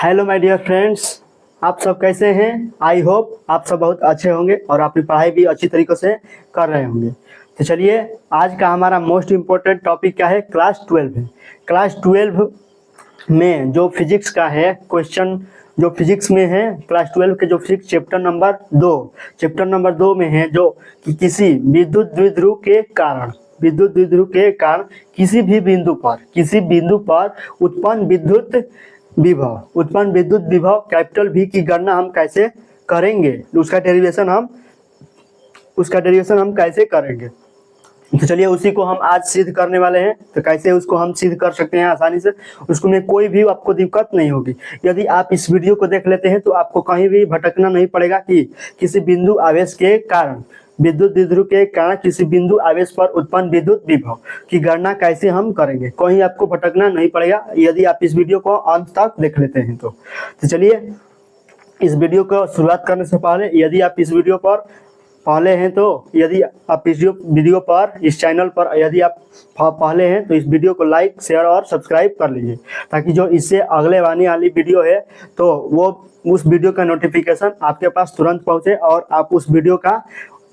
Hello my dear friends, आप सब कैसे हैं। आई होप आप सब बहुत अच्छे होंगे और अपनी पढ़ाई भी अच्छी तरीके से कर रहे होंगे। तो चलिए, आज का हमारा मोस्ट इम्पोर्टेंट टॉपिक क्या है, क्लास 12 है। क्लास 12 में जो फिजिक्स का है क्वेश्चन, जो फिजिक्स में है क्लास 12 के जो फिजिक्स चैप्टर नंबर 2 में है, जो कि किसी विद्युत द्विध्रुव के कारण किसी बिंदु पर उत्पन्न विद्युत विभव कैपिटल V की गणना हम कैसे करेंगे, उसका डेरिवेशन हम कैसे करेंगे। तो चलिए, उसी को हम आज सिद्ध करने वाले हैं। तो कैसे उसको हम सिद्ध कर सकते हैं आसानी से, उसको में कोई भी आपको दिक्कत नहीं होगी। यदि आप इस वीडियो को देख लेते हैं तो आपको कहीं भी भटकना नहीं पड़ेगा कि किसी बिंदु आवेश के कारण, विद्युत द्विध्रुव के कारण किसी बिंदु आवेश पर उत्पन्न विद्युत विभव की गणना कैसे हम करेंगे, कहीं आपको भटकना नहीं पड़ेगा यदि आप इस वीडियो को अंत तक देख लेते हैं। तो चलिए, इस वीडियो को शुरुआत करने से पहले यदि आप इस वीडियो पर पहले हैं तो यदि आप इस वीडियो पर, इस चैनल पर यदि आप पहले हैं तो इस वीडियो को लाइक, शेयर और सब्सक्राइब कर लीजिए, ताकि जो इससे अगले आने वाली वीडियो है तो वो उस वीडियो का नोटिफिकेशन आपके पास तुरंत पहुंचे और आप उस वीडियो का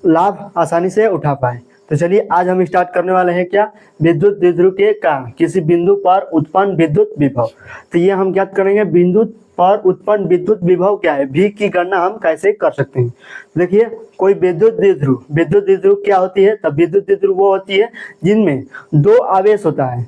लाभ आसानी से उठा पाए। तो चलिए, आज हम स्टार्ट करने वाले हैं क्या, विद्युत द्विध्रुव के कारण किसी बिंदु पर उत्पन्न विद्युत विभव। तो ये हम ज्ञात करेंगे बिंदु पर उत्पन्न विद्युत विभव क्या है, V की गणना हम कैसे कर सकते हैं। देखिए, कोई विद्युत द्विध्रुव क्या होती है, तब विद्युत द्विध्रुव वो होती है जिनमें दो आवेश होता है,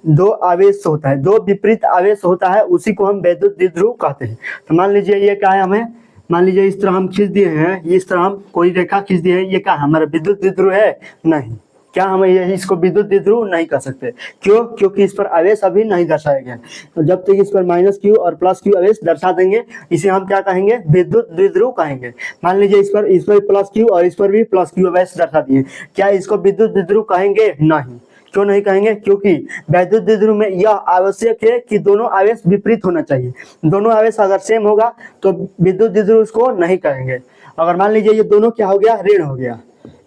दो विपरीत आवेश होता है, उसी को हम विद्युत द्विध्रुव कहते हैं। तो मान लीजिए ये क्या है, मान लीजिए इस तरह हम खींच दिए हैं, इस तरह हम कोई रेखा खींच दिए हैं, ये क्या हमारा विद्युत द्विध्रुव है? नहीं। क्या हम इसको विद्युत द्विध्रुव नहीं कर सकते? क्यों? क्योंकि इस पर आवेश अभी नहीं दर्शाया गया। तो जब तक इस पर -q और +q आवेश दर्शा देंगे, इसे हम क्या कहेंगे, विद्युत द्विध्रुव कहेंगे। मान लीजिए इस पर +q और इस पर भी +q आवेश दर्शा दिए, क्या इसको विद्युत द्विध्रुव कहेंगे? नहीं। क्यों नहीं कहेंगे? क्योंकि विद्युत द्विध्रुव में यह आवश्यक है कि दोनों आवेश विपरीत होना चाहिए। दोनों आवेश अगर सेम होगा तो विद्युत द्विध्रुव उसको नहीं कहेंगे। अगर मान लीजिए ये दोनों क्या हो गया, ऋण हो गया,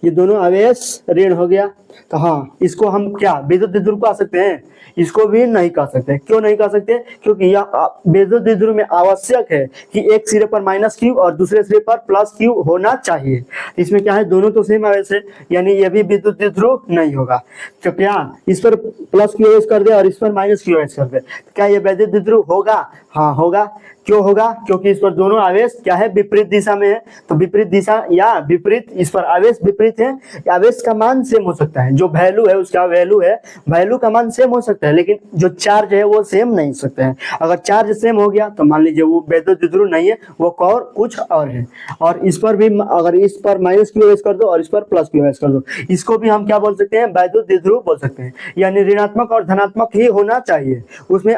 ये दोनों आवेश ऋण हो गया, तो हाँ, इसको हम क्या विद्युत द्विध्रुव कह सकते हैं? इसको भी नहीं कह सकते। क्यों नहीं कह सकते? क्योंकि यह विद्युत द्विध्रुव में आवश्यक है कि एक सिरे पर -q और दूसरे सिरे पर +q होना चाहिए। इसमें क्या है, दोनों तो सेम आवेश है, यानी ये भी विद्युत द्विध्रुव नहीं होगा। तो क्या इस पर +q आवेश कर दे और इस पर -q आवेश कर दे, तो क्या ये विद्युत द्विध्रुव होगा? हाँ, होगा। क्यों होगा? क्योंकि इस पर दोनों आवेश क्या है, विपरीत दिशा में है। तो विपरीत दिशा या विपरीत, इस पर आवेश विपरीत है, आवेश का मान सेम हो सकता है, जो वैल्यू है उसका वैल्यू का मान सेम हो सकता है, लेकिन जो चार्ज है वो सेम नहीं हो सकते हैं। अगर चार्ज सेम हो गया तो मान लीजिए वो विद्युत द्विध्रुव नहीं है, वो कुछ और है। और इस पर भी अगर इस पर -q आवेश कर दो और इस पर +q आवेश कर दो, इसको भी हम क्या बोल सकते हैं, विद्युत द्विध्रुव बोल सकते हैं। यानी ऋणात्मक और धनात्मक ही होना चाहिए उसमें,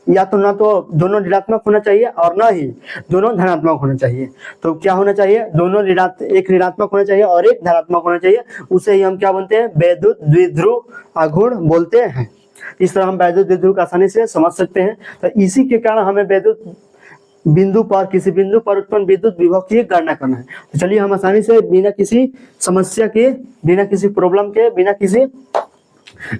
या तो ना तो दोनों ऋणात्मक होना चाहिए और ना ही दोनों धनात्मक होना चाहिए। तो क्या होना चाहिए, दोनों एक ऋणात्मक होना चाहिए और एक धनात्मक होना चाहिए। उसे ही हम क्या बोलते हैं, विद्युत द्विध्रुव अगुण बोलते हैं। इस तरह हम विद्युत द्विध्रुव को आसानी से समझ सकते हैं। तो इसी के कारण हमें किसी बिंदु पर उत्पन्न विद्युत विभव की गणना करना है। तो चलिए, हम आसानी से बिना किसी समस्या के, बिना किसी प्रॉब्लम के, बिना किसी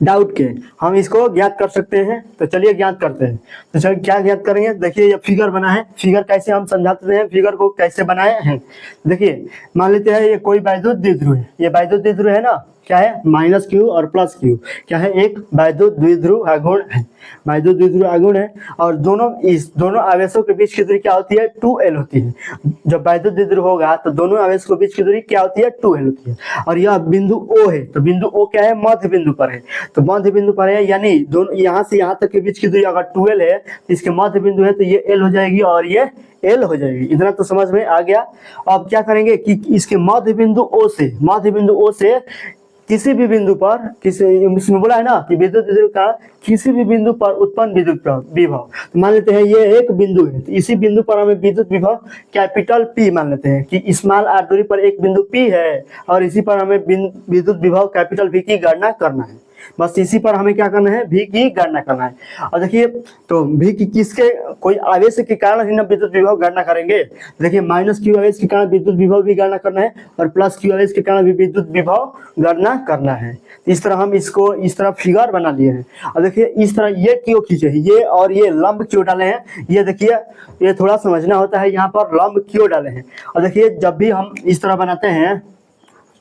डाउट के हम इसको ज्ञात कर सकते हैं। तो चलिए ज्ञात करते हैं। तो चलिए, क्या ज्ञात करेंगे, देखिए ये फिगर बना है। फिगर कैसे हम समझाते हैं, फिगर को कैसे बनाए हैं। देखिए, मान लेते हैं ये कोई विद्युत द्विध्रुव है, ये विद्युत द्विध्रुव है ना, क्या है, -q और +q, क्या है, एक विद्युत द्विध्रुव आघूर्ण है, विद्युत द्विध्रुव आघूर्ण है। और इस दोनों आवेशों के बीच की दूरी क्या होती है, 2l होती है। जब विद्युत द्विध्रुव होगा तो दोनों आवेश के बीच की दूरी क्या होती है, 2l होती है। और यह बिंदु O है, तो बिंदु O क्या है, मध्य बिंदु पर है। तो मध्य बिंदु पर है, यानी दोनों यहाँ से यहाँ तक के बीच की दूरी अगर 2l है तो इसके मध्य बिंदु है तो ये l हो जाएगी और ये l हो जाएगी। इतना तो समझ में आ गया। अब क्या करेंगे कि इसके मध्य बिंदु O से किसी भी बिंदु पर, इसमें बोला है ना कि विद्युत द्विध्रुव का किसी भी बिंदु पर उत्पन्न विद्युत विभव। तो मान लेते हैं ये एक बिंदु है, तो इसी बिंदु पर हमें विद्युत विभव कैपिटल P मान लेते हैं कि स्मॉल r दूरी पर एक बिंदु P है और इसी पर हमें विद्युत विभव कैपिटल V की गणना करना है। बस इसी पर हमें क्या करना है, v की गणना करना है। और देखिए तो v की किसके कोई आवेश के कारण ही ना विद्युत विभव गणना करेंगे। देखिए माइनस q आवेश के कारण विद्युत विभव भी गणना करना है और प्लस q आवेश के कारण भी विद्युत विभव गणना करना है। इस तरह हम इसको इस तरह फिगर बना लिए हैं। और देखिए इस तरह ये क्यों खींचे, ये और ये लंब क्यों डाले हैं, ये देखिए ये थोड़ा समझना होता है, यहाँ पर लंब क्यों डाले हैं। और देखिए जब भी हम इस तरह बनाते हैं,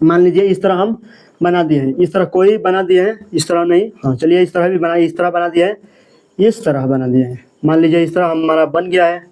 मान लीजिए इस तरह हम बना दिए हैं, इस तरह कोई बना दिए हैं, इस तरह नहीं, हाँ चलिए इस तरह भी बना, इस तरह बना दिया है, इस तरह बना दिए हैं, मान लीजिए इस तरह हमारा बन गया है।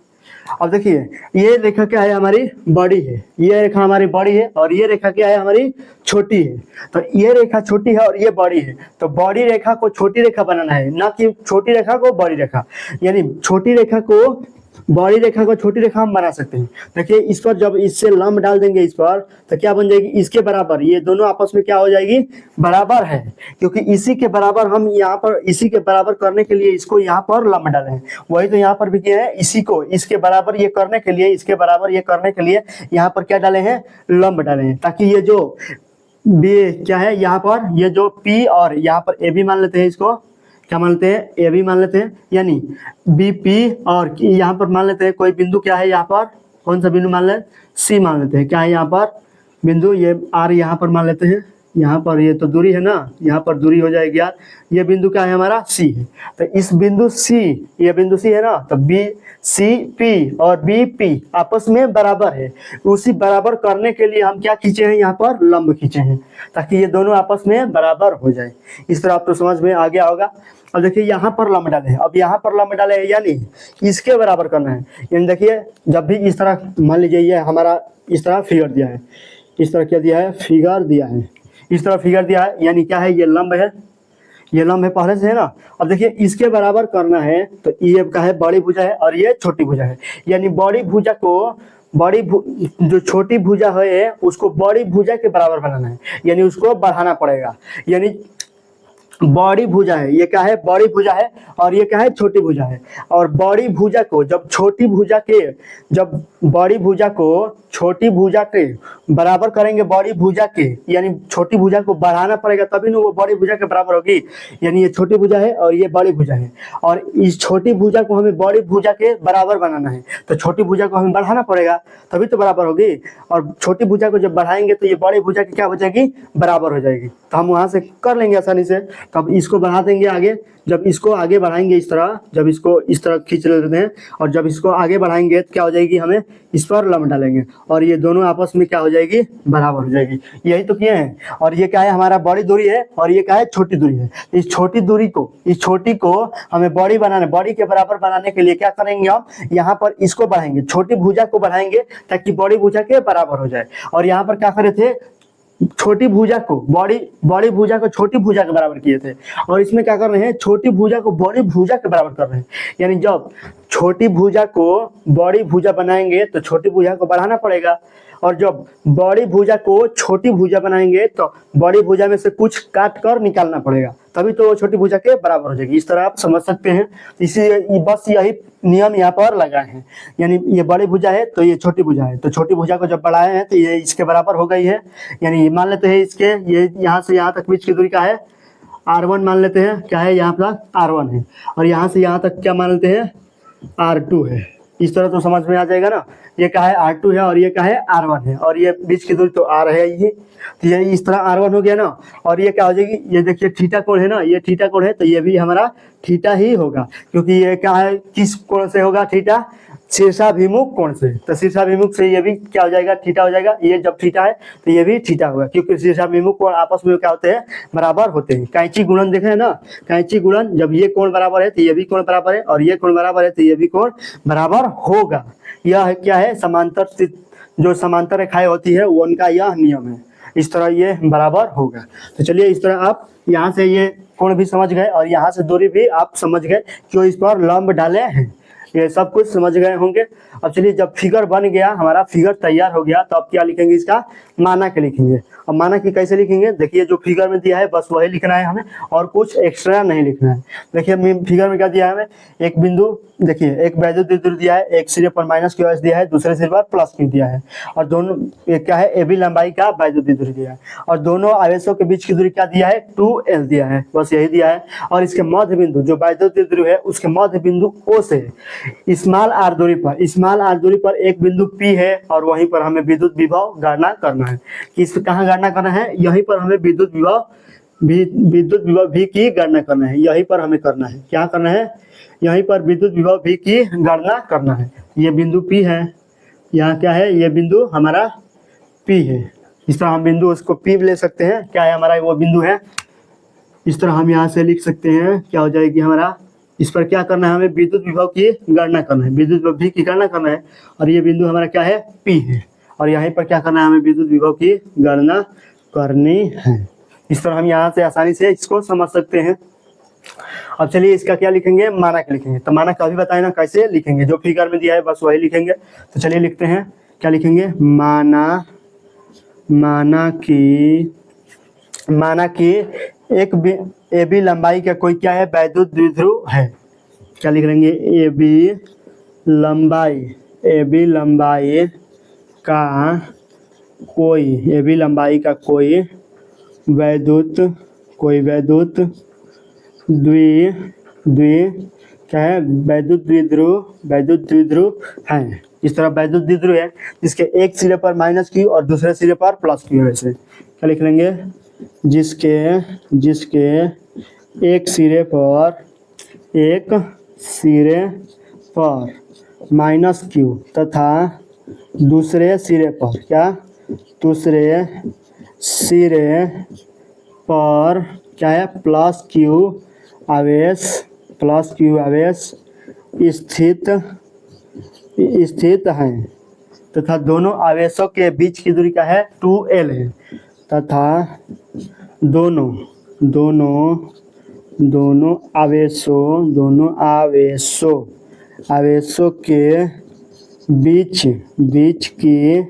अब देखिए ये रेखा क्या है, हमारी बड़ी है, ये रेखा हमारी बड़ी है और ये रेखा क्या है, हमारी छोटी है। तो ये रेखा छोटी है और ये बड़ी है, तो बड़ी रेखा को छोटी रेखा बनाना है, ना कि छोटी रेखा को बड़ी रेखा, यानी छोटी रेखा को बड़ी रेखा को छोटी रेखा हम बना सकते हैं। देखिए इस पर जब इससे लंब डाल देंगे इस पर, तो क्या बन जाएगी, इसके बराबर, ये दोनों आपस में क्या हो जाएगी, बराबर है, क्योंकि इसी के बराबर हम यहाँ पर, इसी के बराबर करने के लिए इसको यहाँ पर लंब डाले हैं। वही तो यहाँ पर भी किया है, इसी को इसके बराबर ये करने के लिए, इसके बराबर ये करने के लिए यहाँ पर क्या डाले हैं, लंब डाले हैं, ताकि ये जो बी क्या है यहाँ पर, ये जो P और यहाँ पर ए भी मान लेते हैं, इसको क्या मान लेते हैं, ए भी मान लेते हैं, यानी बी पी और यहाँ पर मान लेते हैं कोई बिंदु क्या है, यहाँ पर कौन सा बिंदु मान लें, सी मान लेते हैं, क्या है यहाँ पर बिंदु, ये आर यहाँ पर मान लेते हैं, यहाँ पर ये तो दूरी है ना, यहाँ पर दूरी हो जाएगी यार, ये बिंदु क्या है हमारा, सी है। तो इस बिंदु सी, ये बिंदु सी है ना, तो बी सी पी और बी पी आपस में बराबर है। उसी बराबर करने के लिए हम क्या खींचे हैं, यहाँ पर लंब खींचे हैं, ताकि ये दोनों आपस में बराबर हो जाए। इस तरह आपको समझ में आ गया होगा। अब देखिए यहाँ पर लंब डाले हैं, अब यहाँ पर लंब डाले हैं, यानी इसके बराबर करना है। यानी देखिए जब भी इस तरह मान लीजिए ये हमारा इस तरह फिगर दिया है, इस तरह क्या दिया है, फिगर दिया है, इस तरह फिगर दिया है, यानी क्या है, ये लंब है, ये लंब है पहले से है ना। अब देखिए इसके बराबर करना है, तो ये का है बड़ी भुजा है और ये छोटी भुजा है, यानी बड़ी भुजा को जो छोटी भुजा है उसको बड़ी भुजा के बराबर बनाना है, यानी उसको बढ़ाना पड़ेगा। यानी बड़ी भुजा है, ये क्या है, बड़ी भुजा है और ये क्या है, छोटी भुजा है। और बड़ी भुजा को जब बड़ी भुजा को छोटी भुजा के बराबर करेंगे, बड़ी भुजा के, यानी छोटी भुजा को बढ़ाना पड़ेगा, तभी ना वो बड़ी भुजा के बराबर होगी। यानी ये छोटी भुजा है और ये बड़ी भुजा है, और इस छोटी भुजा को हमें बड़ी भुजा के बराबर बनाना है, तो छोटी भुजा को हमें बढ़ाना पड़ेगा, तभी तो बराबर होगी। और छोटी भुजा को जब बढ़ाएंगे तो ये बड़ी भुजा की क्या हो जाएगी, बराबर हो जाएगी। तो हम वहां से कर लेंगे आसानी से। तब इसको बढ़ा देंगे आगे, जब इसको आगे बढ़ाएंगे इस तरह, जब इसको इस तरह खींच लेते हैं और जब इसको आगे बढ़ाएंगे तो क्या हो जाएगी, हमें इस पर लंब डालेंगे और ये दोनों आपस में क्या हो जाएगी, बराबर हो जाएगी। यही तो किए हैं। और ये क्या है, हमारा बड़ी दूरी है और ये क्या है, छोटी दूरी है। इस छोटी दूरी को, इस छोटी को हमें बड़ी बनाना, बड़ी के बराबर बनाने के लिए क्या करेंगे, हम यहाँ पर इसको बढ़ाएंगे, छोटी भुजा को बढ़ाएंगे ताकि बड़ी भुजा के बराबर हो जाए। और यहाँ पर क्या करे थे, छोटी भुजा को बड़ी भुजा को छोटी भुजा के बराबर किए थे, और इसमें क्या कर रहे हैं, छोटी भुजा को बड़ी भुजा के बराबर कर रहे हैं। यानी जब छोटी भुजा को बड़ी भुजा बनाएंगे तो छोटी भुजा को बढ़ाना पड़ेगा, और जब बड़ी भुजा को छोटी भुजा बनाएंगे तो बड़ी भुजा में से कुछ काट कर निकालना पड़ेगा, तभी तो वो छोटी भुजा के बराबर हो जाएगी। इस तरह आप समझ सकते हैं। इसी बस यही नियम यहाँ पर लगाए हैं। यानी ये बड़ी भुजा है तो ये छोटी भुजा है, तो छोटी भुजा को जब बढ़ाए हैं तो ये इसके बराबर हो गई है। यानी मान लेते हैं इसके, ये यहाँ से यहाँ तक बीच की दूरी का है R1 मान लेते हैं, क्या है यहाँ पर R1 है, और यहाँ से यहाँ तक क्या मान लेते हैं, R2 है। इस तरह तो समझ में आ जाएगा ना। ये क्या है, R2 है और ये क्या है, R1 है, और ये बीच की दूरी तो R है ये, तो ये इस तरह R1 हो गया ना। और ये क्या हो जाएगी, ये देखिए थीटा कोण है ना, ये थीटा कोण है, तो ये भी हमारा थीटा ही होगा, क्योंकि ये क्या है, किस कोण से होगा, थीटा शीर्षाभिमुख कोण से। तो शीर्षाभिमुख से ये भी क्या हो जाएगा, थीटा हो जाएगा। ये जब थीटा है तो ये भी थीटा होगा, क्योंकि शीर्षाभिमुख कोण आपस में क्या होते हैं, बराबर होते हैं। कैंची गुणन देखे है ना, कैंची गुणन, जब ये कोण बराबर है तो ये भी कोण बराबर है, और ये कोण बराबर है तो ये भी कोण बराबर होगा। यह क्या है, समांतर, जो समांतर रेखाएं होती है वो उनका यह नियम है। इस तरह ये बराबर होगा। तो चलिए इस तरह आप यहाँ से ये कोण भी समझ गए और यहाँ से दूरी भी आप समझ गए, क्यों इस पर लंब डाले हैं। ये सब कुछ समझ गए होंगे। अब चलिए, जब फिगर बन गया, हमारा फिगर तैयार हो गया, तो अब क्या लिखेंगे, इसका मानक लिखेंगे। अब मानक की कैसे लिखेंगे, देखिए जो फिगर में दिया है बस वही लिखना है हमें, और कुछ एक्स्ट्रा नहीं लिखना है। देखिए फिगर में क्या दिया है हमें, एक बिंदु, देखिए एक वैद्युत द्विध्रुव दिया है, एक सिरे पर माइनस क्यू एस दिया है, दूसरे सिरे पर प्लस क्यू दिया है, और दोनों ये क्या है, ए बी लंबाई का वैद्युत द्विध्रुव दिया है, और दोनों आवेशों के बीच की दूरी क्या दिया है, 2l दिया है, बस यही दिया है। और इसके मध्य बिंदु जो वैद्युत द्विध्रुव है उसके मध्य बिंदु O से स्मॉल r दूरी पर, स्मॉल r दूरी पर एक बिंदु P है, और वहीं पर हमें विद्युत विभव गणना करना है। किस कहाँ गणना करना है, यहीं पर हमें विद्युत विभव V की गणना करना है, यहीं पर हमें करना है। क्या करना है, यहीं पर विद्युत विभव V की गणना करना है। ये बिंदु P है, यहाँ क्या है, ये बिंदु हमारा P है। इस तरह हम बिंदु उसको P ले सकते हैं, क्या है हमारा वो बिंदु है। इस तरह हम यहाँ से लिख सकते हैं, क्या हो जाएगी हमारा, इस पर क्या करना है, हमें विद्युत विभव की गणना करना है, विद्युत विभव V की गणना करना है, और ये बिंदु हमारा क्या है, P है, और यहीं पर क्या करना है, हमें विद्युत विभव की गणना करनी है। इस तरह हम यहाँ से आसानी से इसको समझ सकते हैं। अब चलिए इसका क्या लिखेंगे, मानक लिखेंगे। तो मानक अभी बताए ना कैसे लिखेंगे, जो फिगर में दिया है बस वही लिखेंगे। तो चलिए लिखते हैं, क्या लिखेंगे, माना कि एक ए बी लंबाई का कोई क्या है, वैद्युत द्विध्रुव है। क्या लिख लेंगे, ए बी लंबाई का कोई वैद्युत क्या है, वैद्युत द्विध्रुव है। इस तरह वैद्युत द्विध्रुव है जिसके एक सिरे पर माइनस क्यू और दूसरे सिरे पर प्लस क्यू है। वैसे क्या लिख लेंगे, जिसके एक सिरे पर माइनस क्यू तथा दूसरे सिरे पर क्या है, प्लस क्यू आवेश स्थित हैं, तथा दोनों आवेशों के बीच की दूरी क्या है, 2l है, तथा दोनों आवेशों के बीच की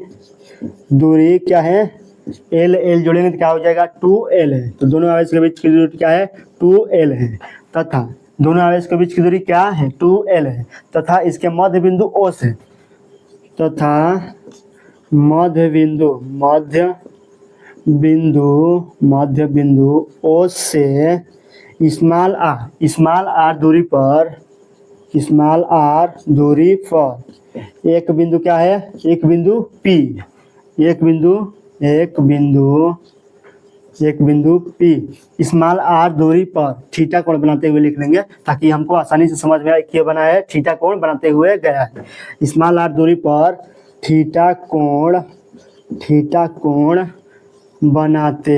दूरी क्या है, l जोड़ेंगे तो क्या हो जाएगा, 2l है। तो दोनों आवेश के बीच की दूरी क्या है, 2l है, तथा दोनों आवेश के बीच की दूरी क्या है, 2l है, तथा इसके मध्य बिंदु O से, तथा मध्य बिंदु O से स्मॉल r दूरी पर एक बिंदु क्या है, एक बिंदु P, एक बिंदु P स्मॉल r दूरी पर थीटा कोण बनाते हुए लिख लेंगे, ताकि हमको आसानी से समझ में आए क्या बना है, थीटा कोण बनाते हुए गया है। स्मॉल r दूरी पर थीटा कोण बनाते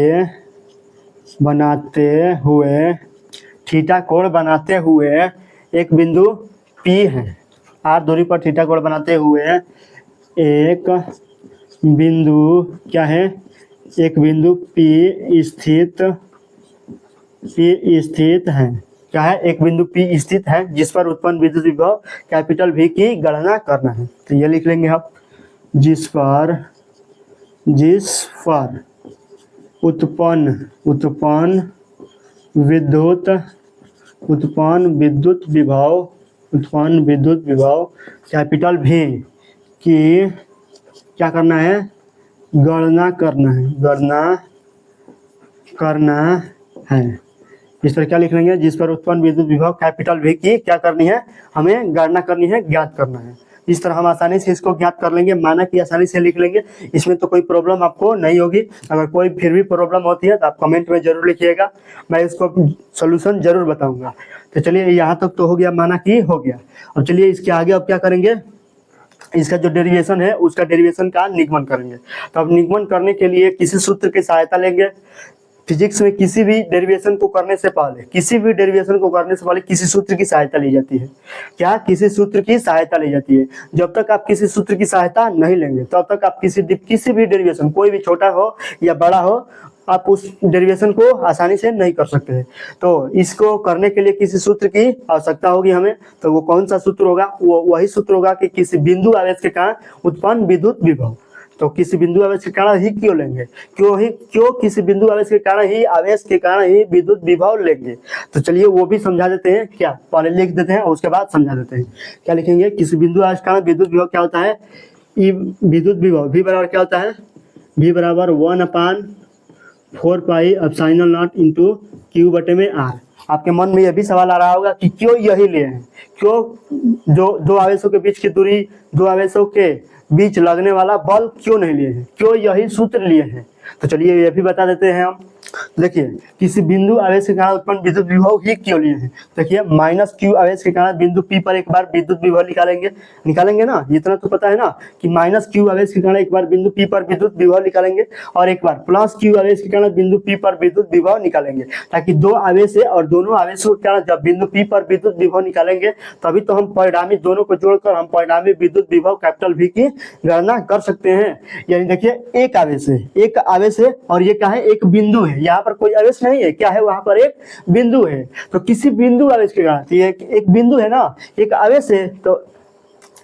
हुए एक बिंदु P है। r दूरी पर थीटा कोण बनाते हुए एक बिंदु क्या है, एक बिंदु P स्थित है। क्या है, एक बिंदु P स्थित है जिस पर उत्पन्न विद्युत विभव कैपिटल V की गणना करना है। तो ये लिख लेंगे आप, जिस पर उत्पन्न विद्युत विभव कैपिटल V की क्या करना है, गणना करना है। इस तरह क्या लिख लेंगे, जिस पर उत्पन्न विद्युत विभव कैपिटल V की क्या करनी है, हमें गणना करनी है, ज्ञात करना है। इस तरह हम आसानी से इसको ज्ञात कर लेंगे, माना कि आसानी से लिख लेंगे, इसमें तो कोई प्रॉब्लम आपको नहीं होगी। अगर कोई फिर भी प्रॉब्लम होती है तो आप कमेंट में जरूर लिखिएगा, मैं इसको सोल्यूशन जरूर बताऊंगा। तो चलिए यहाँ तक तो हो गया, माना कि हो गया। अब चलिए इसके आगे अब क्या करेंगे, इसका जो डेरिवेशन है उसका डेरिवेशन का निगमन करेंगे। तो अब निगमन करने के लिए किसी सूत्र की सहायता लेंगे। फिजिक्स में किसी भी डेरिवेशन को करने से पहले किसी सूत्र की सहायता ली जाती है। क्या, किसी सूत्र की सहायता ली जाती है। जब तक आप किसी सूत्र की सहायता नहीं लेंगे तब तक आप किसी भी डेरिवेशन, कोई भी छोटा हो या बड़ा हो, आप उस डेरिवेशन को आसानी से नहीं कर सकते हैं। तो इसको करने के लिए किसी सूत्र की आवश्यकता होगी हमें। तो वो कौन सा सूत्र होगा? वो वही सूत्र होगा कि किसी बिंदु आवेश के कारण उत्पन्न विद्युत विभव। तो किसी बिंदु आवेश के कारण ही क्यों लेंगे? क्यों किसी बिंदु आवेश के कारण ही विद्युत विभव लेंगे? तो चलिए वो भी समझा देते हैं। क्या पहले लिख देते हैं और उसके बाद समझा देते हैं। क्या लिखेंगे? किसी बिंदु आवेश के कारण विद्युत विभव क्या होता है? विद्युत विभव V बराबर क्या होता है? V बराबर 1/4 pi epsilon not into Q बटे में R। आपके मन में यह भी सवाल आ रहा होगा कि क्यों यही लिए हैं? क्यों जो दो आवेशों के बीच की दूरी, दो आवेशों के बीच लगने वाला बल क्यों नहीं लिए हैं? क्यों यही सूत्र लिए हैं? तो चलिए ये भी बता देते हैं हम। देखिए किसी बिंदु आवेश के कारण उत्पन्न विद्युत विभव ही क्यों लिए हैं? देखिए -q आवेश के कारण बिंदु P पर एक बार विद्युत विभव निकालेंगे ना। इतना तो पता है ना कि -q आवेश के कारण एक बार बिंदु P पर विद्युत विभव निकालेंगे और एक बार +q आवेश के कारण बिंदु P पर विद्युत विभव निकालेंगे, ताकि दो आवेश है और दोनों आवेशों के कारण जब बिंदु P पर विद्युत विभव निकालेंगे तभी तो हम परिणामी दोनों को जोड़कर हम परिणामी विद्युत विभव कैपिटल V की गणना कर सकते हैं। यानी देखिए एक आवेश है और ये क्या है? एक बिंदु है। यहाँ पर कोई आवेश नहीं है, क्या है? वहां पर एक बिंदु है। तो किसी बिंदु आवेश के कारण, ये एक बिंदु है ना, एक आवेश है, तो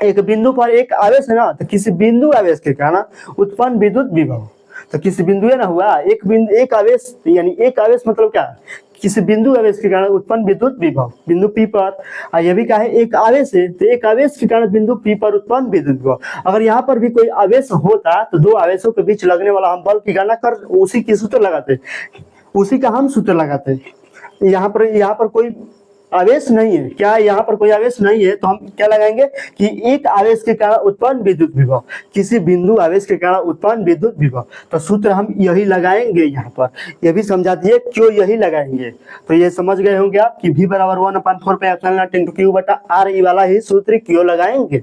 एक बिंदु पर एक आवेश है ना, तो किसी बिंदु आवेश के कारण उत्पन्न विद्युत विभव। तो किसी बिंदु है ना हुआ एक आवेश, यानी एक आवेश मतलब क्या? किसी बिंदु आवेश के कारण उत्पन्न विद्युत विभव बिंदु P पर। यह भी क्या है? एक आवेश है, तो एक आवेश के कारण बिंदु P पर उत्पन्न विद्युत विभव। अगर यहाँ पर भी कोई आवेश होता तो दो आवेशों के बीच लगने वाला हम बल की गणना कर उसी की सूत्र लगाते, उसी का हम सूत्र लगाते। यहाँ पर कोई आवेश नहीं है। क्या यहाँ पर कोई आवेश नहीं है? तो हम क्या लगाएंगे कि एक आवेश के कारण उत्पन्न विद्युत विभव, किसी बिंदु आवेश के कारण उत्पन्न विद्युत विभव। तो सूत्र हम यही लगाएंगे। यहाँ पर यह भी समझा दिए क्यों यही लगाएंगे। तो ये समझ गए होंगे आप कि V बराबर 1/4 pi epsilon not into Q बटा R, ये वाला ही सूत्र क्यों लगाएंगे।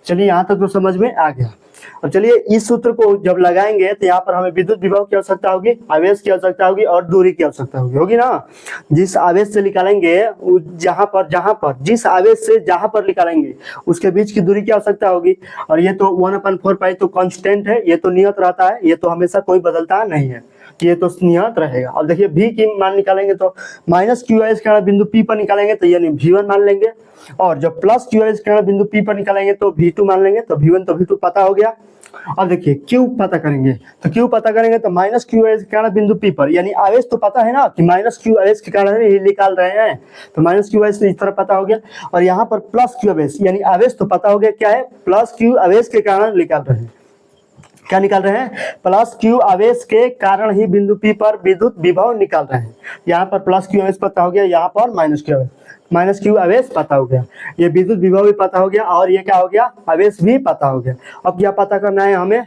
चलिए यहाँ तक तो समझ में आ गया। और चलिए इस सूत्र को जब लगाएंगे तो यहाँ पर हमें विद्युत विभव की आवश्यकता होगी, आवेश की आवश्यकता होगी और दूरी की आवश्यकता होगी ना। जिस आवेश से निकालेंगे जिस आवेश से जहां पर निकालेंगे उसके बीच की दूरी की आवश्यकता होगी। और ये तो 1/4 पाई तो कांस्टेंट है, ये तो नियत रहता है, ये तो हमेशा कोई बदलता नहीं है, ये तो नियत रहेगा। और देखिए V की मान निकालेंगे तो -q आवेश के कारण बिंदु P पर निकालेंगे तो यानी V1 मान लेंगे, और जब +q आवेश के कारण बिंदु P पर निकालेंगे तो V2 मान लेंगे। तो V1 तो V2 पता हो गया। और देखिए Q पता करेंगे, तो Q पता करेंगे तो -q आवेश के कारण बिंदु P पर, यानी आवेश तो पता है ना कि -q आवेश के कारण ही निकाल रहे हैं, तो -q आवेश इस तरह पता हो गया। और यहाँ पर +q आवेश, यानी आवेश तो पता हो गया क्या है? +q आवेश के कारण निकाल रहे हैं। क्या निकाल रहे हैं? +q आवेश के कारण ही बिंदु P पर विद्युत विभव निकाल रहे हैं। यहाँ पर +q आवेश पता हो गया, यहाँ पर -q आवेश पता हो गया, ये विद्युत विभव भी पता हो गया और ये क्या हो गया? आवेश भी पता हो गया। अब क्या पता करना है हमें?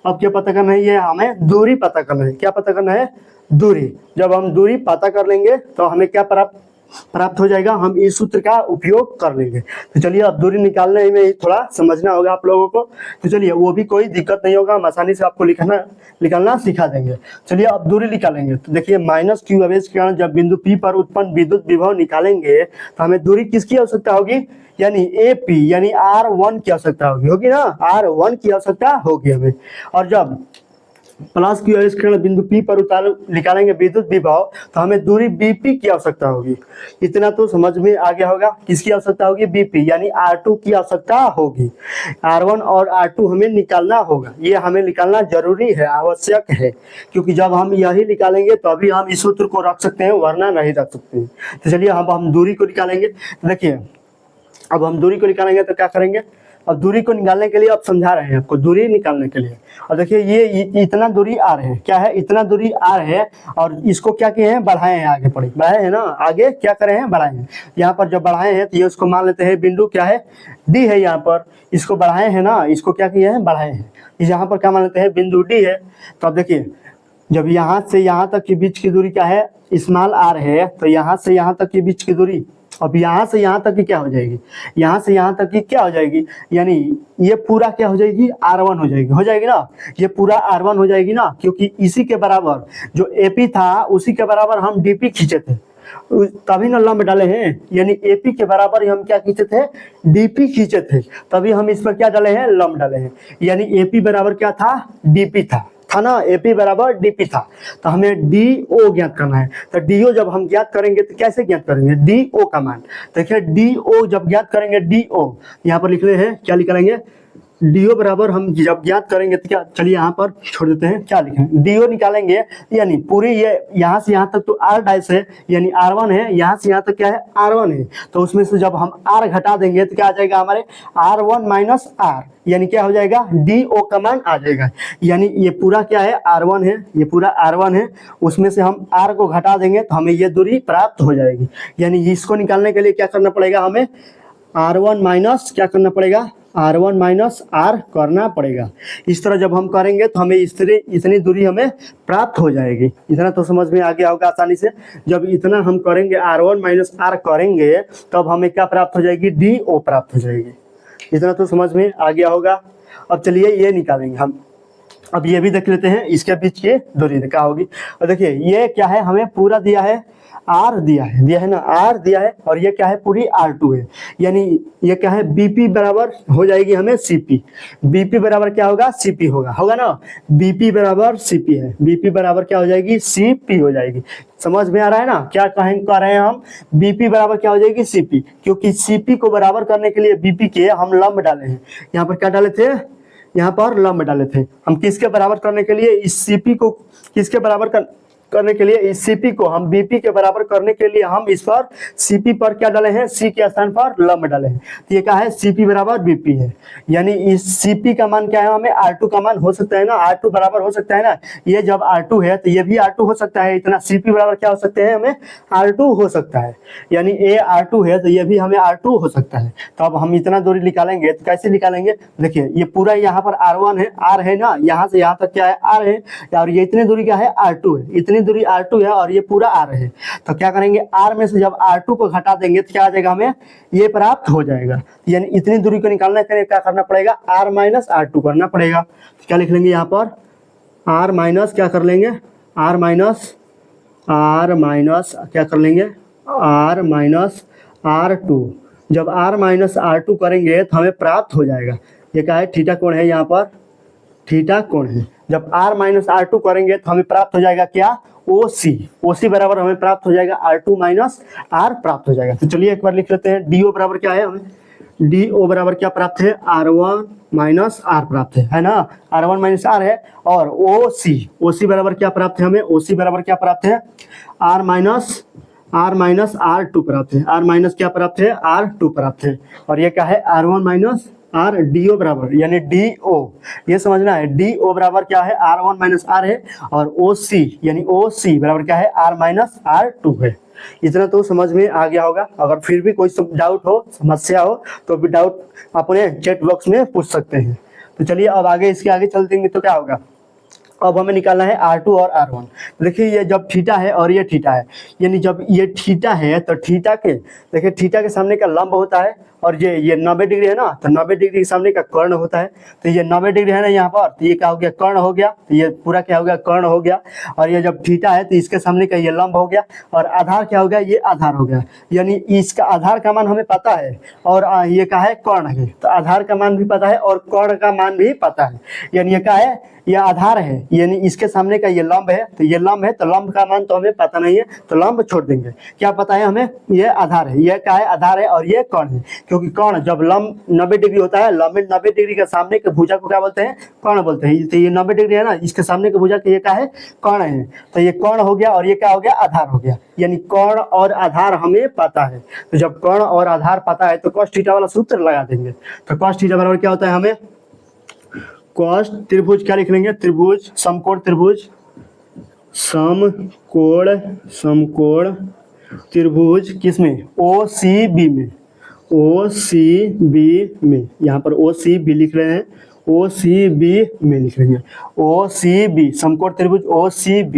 ये हमें दूरी पता करना है। क्या पता करना है? दूरी। जब हम दूरी पता कर लेंगे तो हमें क्या प्राप्त हो जाएगा? हम इस सूत्र का उपयोग कर लेंगे। तो चलिए अब दूरी निकालने में ही थोड़ा समझना होगा आप लोगों को। तो चलिए वो भी कोई दिक्कत नहीं होगा, हम आसानी से आपको निकालना सिखा देंगे। चलिए अब दूरी निकालेंगे। तो देखिए -q आवेश के कारण जब बिंदु P पर उत्पन्न विद्युत विभव निकालेंगे तो हमें दूरी किसकी आवश्यकता होगी? यानी AP यानी R1 की आवश्यकता होगी ना, R1 की आवश्यकता होगी हमें। और जब +q आवेश के कारण बिंदु P पर निकालेंगे विद्युत विभव तो हमें दूरी BP की आवश्यकता होगी। इतना तो समझ में आ गया होगा। किसकी आवश्यकता होगी? BP यानी R2 की आवश्यकता होगी। R1 और R2 हमें निकालना होगा, ये हमें निकालना जरूरी है, आवश्यक है, क्योंकि जब हम यही निकालेंगे तो अभी हम इस सूत्र को रख सकते हैं, वरना नहीं रख सकते हैं। तो चलिए अब हम दूरी को निकालेंगे। तो देखिए अब हम दूरी को निकालेंगे तो क्या करेंगे? अब दूरी को निकालने के लिए अब समझा रहे हैं आपको, दूरी निकालने के लिए। और देखिए ये इतना दूरी R है, क्या है? इतना दूरी R है और इसको क्या किए हैं? बढ़ाए हैं, आगे बढ़ाए हैं ना, आगे क्या करे हैं? बढ़ाए हैं। यहाँ पर जब बढ़ाए हैं तो ये उसको मान लेते हैं बिंदु क्या है? D है। यहाँ पर इसको बढ़ाए हैं ना, इसको क्या किए हैं? बढ़ाए हैं। यहाँ पर क्या मान लेते हैं? बिंदु D है। तो अब देखिए जब यहाँ से यहाँ तक के बीच की दूरी क्या है? स्मॉल r है, तो यहाँ से यहाँ तक के बीच की दूरी, अब यहाँ से यहाँ तक की क्या हो जाएगी? यहाँ से यहाँ तक की क्या हो जाएगी? यानी ये पूरा क्या हो जाएगी? R1 हो जाएगी ना, ये पूरा R1 हो जाएगी ना, क्योंकि इसी के बराबर जो AP था उसी के बराबर हम DP खींचे थे, तभी ना लंब डाले हैं। यानी AP के बराबर हम क्या खींचे थे? DP खींचे थे, तभी हम इस पर क्या डाले हैं? लंब डाले हैं। यानी AP बराबर क्या था? DP था था ना, एपी बराबर डीपी था, तो हमें डीओ ज्ञात करना है। तो डीओ जब हम ज्ञात करेंगे तो कैसे ज्ञात करेंगे, डीओ का मान, देखिए डीओ जब ज्ञात करेंगे, डीओ यहाँ पर लिख रहे हैं, क्या निकालेंगे, डीओ बराबर हम जब ज्ञात करेंगे तो क्या, चलिए यहाँ पर छोड़ देते हैं, क्या लिखें, डीओ निकालेंगे, यानी पूरी ये यहाँ से यहाँ तक तो आर डैश है, यानी R1 है, यहाँ से यहाँ तक क्या है, R1 है, तो उसमें से जब हम R घटा देंगे तो क्या आ जाएगा हमारे, R1 माइनस R, यानी क्या हो जाएगा, डीओ का मान आ जाएगा। यानी ये पूरा क्या है, R1 है, ये पूरा R1 है, उसमें से हम R को घटा देंगे तो हमें ये दूरी प्राप्त हो जाएगी। यानी इसको निकालने के लिए क्या करना पड़ेगा, हमें R1 माइनस क्या करना पड़ेगा, R1 माइनस R करना पड़ेगा। इस तरह जब हम करेंगे तो हमें इतनी दूरी हमें प्राप्त हो जाएगी। इतना तो समझ में आ गया होगा आसानी से। जब इतना हम करेंगे, R1 माइनस R करेंगे, तब हमें क्या प्राप्त हो जाएगी, DO प्राप्त हो जाएगी। इतना तो समझ में आ गया होगा। अब चलिए ये निकालेंगे हम, अब ये भी देख लेते हैं, इसके बीच की दूरी क्या होगी। और देखिए ये क्या है, हमें पूरा दिया है, R दिया है ना, R दिया है, और ये क्या है, पूरी R2 है, यानी ये क्या है, BP बराबर हो जाएगी हमें CP। BP बराबर क्या होगा, CP होगा ना, BP बराबर CP है, BP बराबर क्या हो जाएगी, CP हो जाएगी। समझ में आ रहा है ना, क्या कह रहे हैं हम, BP बराबर क्या हो जाएगी, CP, क्योंकि CP को बराबर करने के लिए BP के हम लंब डाले हैं। यहाँ पर क्या डाले थे, यहाँ पर लंब डाले थे हम, किसके बराबर करने के लिए, इस CP को किसके बराबर करने के लिए, इस CP को हम BP के बराबर करने के लिए हम इस पर CP पर क्या डाले हैं, C के स्थान पर लंब डाले हैं। तो ये क्या है, CP बराबर BP है, यानी इस CP का मान क्या है, हमें R2 का मान हो सकता है ना, R2 बराबर हो सकता है ना, ये जब R2 है तो ये भी R2 हो सकता है, इतना CP बराबर क्या हो सकते हैं, हमें R2 हो सकता है, यानी A R2 है तो ये भी हमें R2 हो सकता है। तो अब हम इतना दूरी निकालेंगे तो कैसे निकालेंगे, देखिए ये पूरा यहाँ पर R1 है, R है ना, यहाँ से यहाँ तक क्या है, R है, और ये इतनी दूरी क्या है, R2 है, इतनी दूरी R2 है, और ये पूरा R है। तो क्या करेंगे, R में से जब R2 को घटा देंगे तो क्या आ जाएगा, हमें ये प्राप्त हो जाएगा। यानी इतनी दूरी को निकालने के लिए क्या करना पड़ेगा, R माइनस R2 करना पड़ेगा। तो क्या लिख लेंगे यहाँ पर, R माइनस क्या कर लेंगे, R माइनस क्या कर लेंगे, R माइनस R2। जब R माइनस R2 करेंगे तो हमें प्राप्त हो जाएगा, ये क्या है, थीटा कोण है, यहाँ पर थीटा कोण है। जब R माइनस R2 करेंगे तो हमें प्राप्त हो जाएगा क्या, OC बराबर हमें प्राप्त हो जाएगा R2 माइनस R प्राप्त हो जाएगा। तो चलिए एक बार लिख लेते हैं, DO बराबर क्या है, हमें DO बराबर क्या प्राप्त है, R1 माइनस R प्राप्त है ना, R1 माइनस R है, और OC बराबर क्या प्राप्त है, हमें OC बराबर क्या प्राप्त है, R माइनस R2 प्राप्त है, R माइनस क्या प्राप्त है, R2 प्राप्त है, और ये क्या है, R1 माइनस R DO बराबर, यानी DO, ये समझना है, DO बराबर क्या है, R1 माइनस R है, और OC यानी OC बराबर क्या है, R माइनस R2 है। इतना तो समझ में आ गया होगा। अगर फिर भी कोई डाउट हो, समस्या हो, तो भी डाउट अपने चैट बॉक्स में पूछ सकते हैं। तो चलिए अब आगे इसके आगे चलते हैं तो क्या होगा, अब हमें निकालना है R2 और R1। देखिए ये जब थीटा है और ये थीटा है, यानी जब ये थीटा है तो थीटा के, देखिए थीटा के सामने का लंब होता है, और ये 90 डिग्री है ना, तो 90 डिग्री के सामने का कर्ण होता है। तो ये 90 डिग्री है ना यहाँ पर, तो ये क्या हो गया, कर्ण हो गया, तो ये पूरा क्या हो गया, कर्ण हो गया। और ये जब थीटा है तो इसके सामने का ये लंब हो गया, और आधार क्या हो गया, ये आधार हो गया। यानी इसका आधार का मान हमें पता है, और ये क्या है, कर्ण है, तो आधार का मान भी पता है और कर्ण का मान भी पता है। यानी ये क्या है, ये आधार है, यानी इसके सामने का ये लंब है, तो ये लंब है, तो लंब का मान तो हमें पता नहीं है, तो लंब छोड़ देंगे। क्या पता है हमें, ये आधार है, ये क्या है, आधार है, और ये कर्ण है, क्योंकि कर्ण जब लंब 90 डिग्री होता है, लंब 90 डिग्री के सामने के भुजा को क्या बोलते हैं, कर्ण बोलते हैं। तो ये 90 डिग्री है ना, इसके सामने के भुजा के ये क्या है, कर्ण है, तो ये कर्ण हो गया, और ये क्या हो गया, आधार हो गया। यानी कर्ण और आधार हमें पता है, तो जब कर्ण और आधार पता है तो cos थीटा वाला सूत्र लगा देंगे। तो cos थीटा बराबर क्या होता है, हमें cos त्रिभुज क्या लिख लेंगे, त्रिभुज समकोण त्रिभुज, समकोण त्रिभुज किसमें, OCB में, यहाँ पर OCB लिख रहे हैं, OCB में लिख लेंगे, OCB समकोण त्रिभुज OCB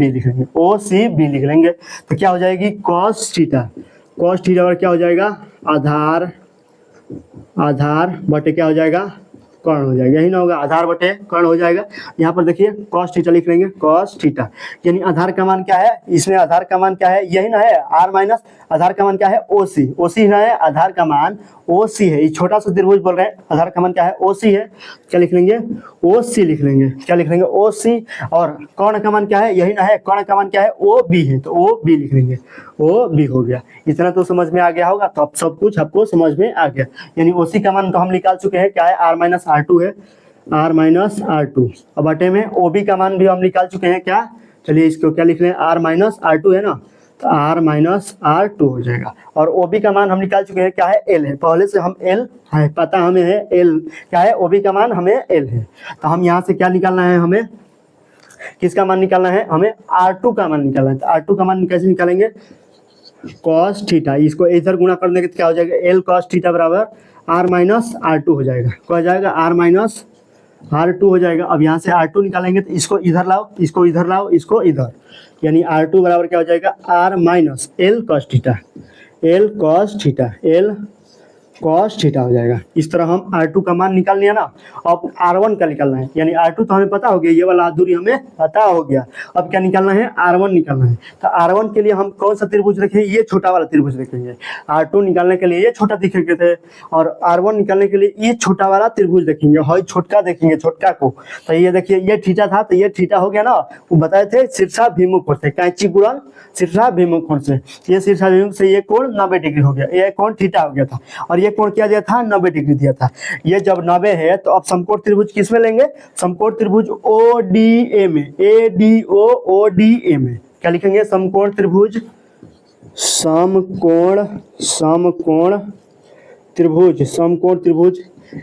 लिख लेंगे, OCB लिख लेंगे। तो क्या हो जाएगी, cos थीटा और क्या हो जाएगा, आधार बटे क्या हो जाएगा, कर्ण हो जाएगा, यही ना होगा, आधार बटे कर्ण हो जाएगा। यहाँ पर देखिए कॉस थीटा लिख लेंगे, कॉस थीटा, यानी आधार का मान क्या है, इसमें आधार का मान क्या है, यही ना है आर माइनस आधार का मान क्या है ओ सी, ओ सी ना है, आधार का मान ओ सी है, ये छोटा सा त्रिभुज बोल रहे हैं, आधार का मान क्या है ओ सी है, क्या लिख लेंगे ओ सी लिख लेंगे, क्या लिख लेंगे ओ सी। और कर्ण का मान क्या है, यही ना है, कर्ण का मान क्या है ओ बी है, तो ओ बी लिख लेंगे, ओ बी हो गया। इतना तो समझ में आ गया होगा, तो अब सब कुछ आपको समझ में आ गया। यानी ओ सी का मान तो हम निकाल चुके हैं, क्या है आर माइनस आर टू है, आर माइनस आर टू। अब बटे में ओ बी का मान भी हम निकाल चुके हैं, क्या, चलिए इसको क्या लिख लें, आर माइनस आर टू है ना, तो आर माइनस आर टू हो जाएगा। और ओ बी का मान हम निकाल चुके हैं, क्या है एल है, पहले से हम एल है पता हमें है, एल क्या है ओ बी का मान हमें एल है, तो हम यहाँ से क्या निकालना है, हमें किसका मान निकालना है, हमें आर टू का मान निकालना है। तो आर टू का मान कैसे निकालेंगे, कॉस थीटा, इसको इधर गुणा करने के क्या हो जाएगा, एल कॉस थीटा बराबर आर माइनस आर टू हो जाएगा, क्या हो जाएगा आर माइनस आर टू हो जाएगा। अब यहाँ से आर टू निकालेंगे तो इसको इधर लाओ, इसको इधर लाओ, इसको इधर, यानी आर टू बराबर क्या हो जाएगा R minus L cos theta, L cos theta, L cos theta हो जाएगा। इस तरह हम R2 का मान निकाल लिया ना। अब R1 का निकालना है, यानी R2 तो हमें पता हो गया, ये वाला दूरी हमें पता हो गया। अब क्या निकालना है, R1 निकालना है। तो R1 के लिए हम कौन सा त्रिभुज रखेंगे, ये छोटा वाला त्रिभुज रखेंगे। R2 निकालने के लिए ये छोटा दिखेंगे थे, और R1 निकालने के लिए ये छोटा वाला त्रिभुज देखेंगे, और छोटका देखेंगे, छोटका को। तो ये देखिए ये थीटा था, तो ये थीटा हो गया ना, वो बताए थे शीर्षाभिमुख कोण से, कैंची गुणन शीर्षाभिमुख कोण से, ये शीर्षाभिमुख से ये कोण 90 डिग्री हो गया, ये कोण थीटा हो गया था, और ये कोण क्या दिया था 90 डिग्री दिया था। ये जब 90 है तो अब समकोण त्रिभुज किस में लेंगे, समकोण त्रिभुज ओ डी ए में, A D O D A में क्या लिखेंगे, समकोण त्रिभुज, समकोण त्रिभुज, समकोण त्रिभुज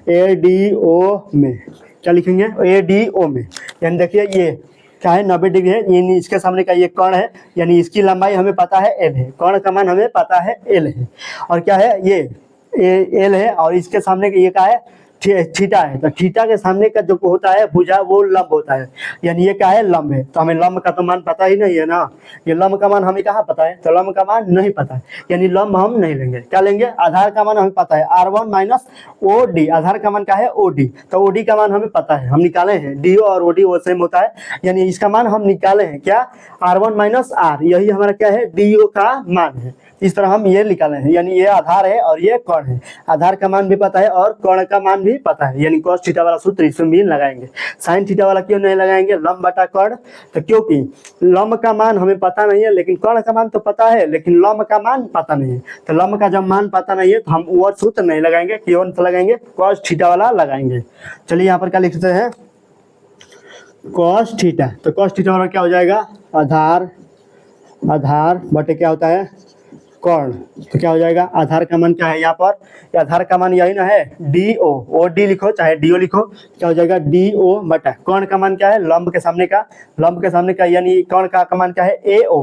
ए डी ओ में क्या लिखेंगे, ए डी ओ में। यानी देखिए ये क्या है 90 डिग्री है, यानी इसके सामने का ये कर्ण है, यानी इसकी लंबाई हमें पता है एल है, कर्ण का मान हमें पता है एल है, और क्या है ये एल है, और इसके सामने का ये क्या है थीटा है। तो थीटा के सामने का जो होता है भुजा वो लंब होता है, यानी ये क्या है लंब है। तो हमें लंब का तो मान पता ही नहीं है ना, ये लंब का मान हमें कहाँ पता है, तो लंब का मान नहीं पता है, यानी लंब हम नहीं लेंगे। क्या लेंगे, आधार का मान हमें पता है R1 माइनस ओ डी, आधार का मान क्या है ओ डी, तो ओ डी का मान हमें पता है, हम निकाले हैं, डी और ओ डी वो सेम होता है, यानी इसका मान हम निकाले हैं क्या R1 माइनस आर, यही हमारा क्या है डी ओ का मान है। इस तरह हम ये निकाले हैं, यानी ये आधार है और ये कर्ण है, आधार का मान भी पता है और कर्ण का मान भी पता है, यानी cos थीटा वाला सूत्र इसमें भी लगाएंगे। sin थीटा वाला क्यों नहीं लगाएंगे, लंब बटा कर्ण, तो क्योंकि लंब का मान हमें पता नहीं है, लेकिन कर्ण का मान तो पता है, लेकिन लंब का मान पता नहीं है। तो लंब का जब मान पता नहीं है तो हम वो सूत्र नहीं लगाएंगे, क्यों लगाएंगे, cos थीटा वाला लगाएंगे। चलिए यहाँ पर क्या लिखते हैं, cos थीटा, तो cos थीटा वाला क्या हो जाएगा, आधार बटे क्या होता है कर्ण, तो क्या हो जाएगा, आधार का मान क्या है यहाँ पर, आधार का मान यही ना है डी ओ डी लिखो चाहे डी ओ लिखो, क्या हो जाएगा डी ओ बटा कर्ण का मान क्या है लंब के सामने का, यानी कर्ण का मान क्या है ए ओ,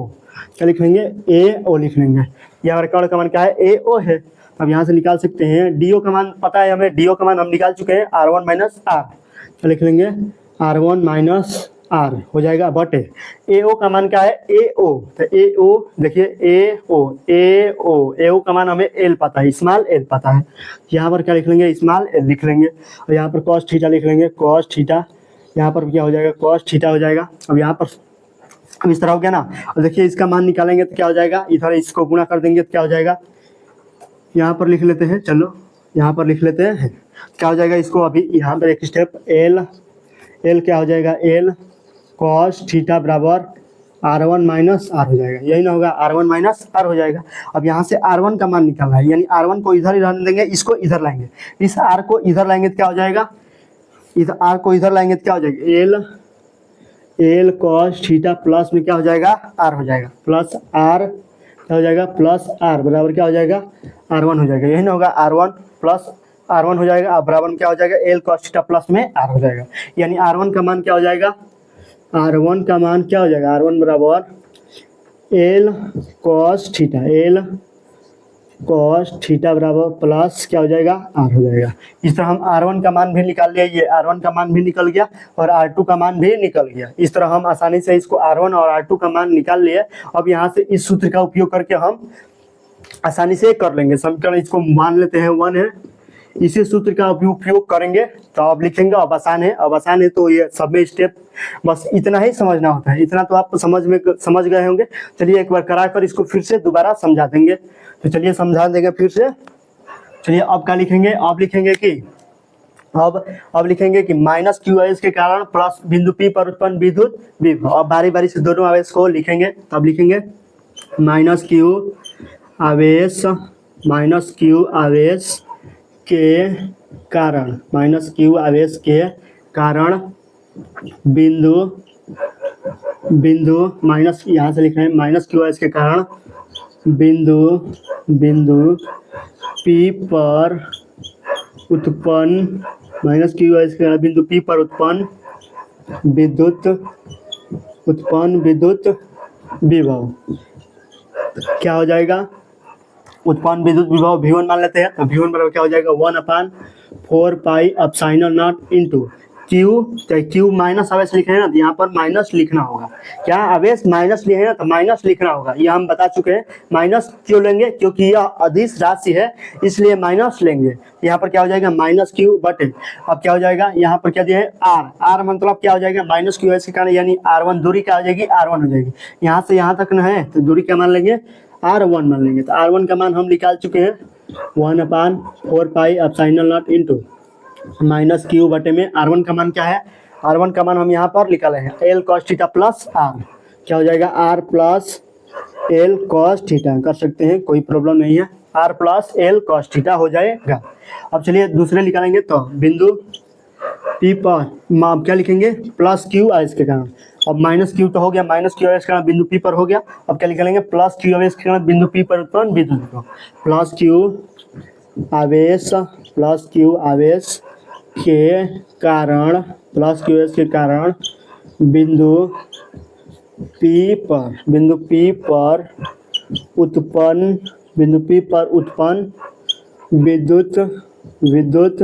क्या लिख लेंगे ए ओ लिख लेंगे, ये हमारे कर्ण का मान क्या है ए ओ है। अब यहाँ से निकाल सकते हैं डी ओ का मान पता है हमें, डी ओ का मान हम निकाल चुके हैं R1 माइनस आर, क्या लिख लेंगे R1 माइनस आर हो जाएगा बटे ए ओ का मान क्या है ए ओ, तो ए ओ देखिए ए ओ का मान हमें एल पता है, स्मॉल एल पता है, यहाँ पर क्या लिख लेंगे स्मॉल एल लिख लेंगे, और यहाँ पर कॉस थीटा लिख लेंगे, कॉस थीटा, यहाँ पर क्या हो जाएगा कॉस थीटा हो जाएगा। अब यहाँ पर अब इस तरह हो गया ना, और देखिए इसका मान निकालेंगे तो क्या हो जाएगा, इधर इसको गुणा कर देंगे तो क्या हो जाएगा, यहाँ पर लिख लेते हैं, चलो यहाँ पर लिख लेते हैं, क्या हो जाएगा इसको अभी यहाँ पर एक स्टेप एल क्या हो जाएगा एल cos थीटा बराबर R1 माइनस आर हो जाएगा, यही ना होगा R1 माइनस आर हो जाएगा। अब यहाँ से R1 का मान निकालना है, यानी R1 को इधर ही रहने देंगे, इसको इधर लाएंगे, इस R को इधर लाएंगे तो क्या हो जाएगा, इधर R को इधर लाएंगे तो क्या हो जाएगा एल cos थीटा प्लस में क्या हो जाएगा R हो जाएगा, प्लस R क्या हो जाएगा प्लस R बराबर क्या हो जाएगा R1 हो जाएगा, यही ना होगा R1 प्लस R1 हो जाएगा। अब बराबर में क्या हो जाएगा एल cos थीटा प्लस में R हो जाएगा, यानी R1 का मान क्या हो जाएगा, R1 का मान क्या हो जाएगा, R1 बराबर एल cos थीटा बराबर प्लस क्या हो जाएगा R हो जाएगा। इस तरह हम R1 का मान भी निकाल लिया, ये R1 का मान भी निकल गया और R2 का मान भी निकल गया। इस तरह हम आसानी से इसको R1 और R2 का मान निकाल लिए। अब यहाँ से इस सूत्र का उपयोग करके हम आसानी से कर लेंगे समीकरण, इसको मान लेते हैं 1 है, इसी सूत्र का उपयोग करेंगे। तो अब लिखेंगे, अब आसान है, अब आसान है, तो ये सब में स्टेप बस इतना ही समझना होता है, इतना तो आप समझ गए होंगे। चलिए एक बार करा कर इसको फिर से दोबारा समझा देंगे। तो चलिए समझा देंगे फिर से। चलिए अब क्या लिखेंगे, अब लिखेंगे कि अब लिखेंगे कि माइनस क्यू आवेश के कारण प्लस बिंदु P पर उत्पन्न विद्युत विभव। अब बारी बारी से दोनों आवेश को लिखेंगे। तब लिखेंगे माइनस क्यू आवेश के कारण, माइनस क्यू आवेश के कारण बिंदु माइनस, यहाँ से लिख रहे हैं माइनस क्यू आवेश के कारण बिंदु P पर उत्पन्न, माइनस क्यू आवेश के कारण बिंदु P पर उत्पन्न विद्युत विभव क्या हो जाएगा, उत्पन्न विद्युत विभव V1 मान लेते हैं। तो V1 बराबर क्या हो जाएगा 1/4 pi epsilon not into Q. तो क्यू माइनस आवेश लिखे हैं ना, तो यहाँ पर माइनस लिखना होगा। क्या आवेश माइनस लिए हैं ना, तो माइनस लिखना होगा। ये हम बता चुके हैं। माइनस क्यों लेंगे, क्योंकि यह अदिश राशि है, इसलिए माइनस लेंगे। यहाँ पर क्या हो जाएगा माइनस क्यू बटे, अब क्या हो जाएगा यहाँ पर क्या दिया है आर मतलब क्या हो जाएगा माइनस क्यू आवेश के कारण, यानी R1 दूरी क्या हो जाएगी R1 हो जाएगी। यहाँ से यहाँ तक ना है, तो दूरी क्या मान लेंगे R1 मान लेंगे। तो R1 का मान हम निकाल चुके हैं 1/4 pi epsilon not into minus Q बटे में R1 का मान क्या है, R1 का मान हम यहाँ पर निकाले हैं L cos theta plus R। क्या हो जाएगा R plus L cos theta, कर सकते हैं, कोई प्रॉब्लम नहीं है। R plus L cos theta हो जाएगा। अब चलिए दूसरे निकालेंगे। तो बिंदु P पर क्या लिखेंगे प्लस क्यू आवेश के कारण। अब माइनस क्यू तो हो गया, माइनस क्यू आवेश के कारण बिंदु P पर हो गया। अब क्या लिखेंगे प्लस क्यू आवेश के कारण बिंदु P पर उत्पन्न विद्युत विभव, प्लस क्यू आवेश के कारण बिंदु P पर उत्पन्न विद्युत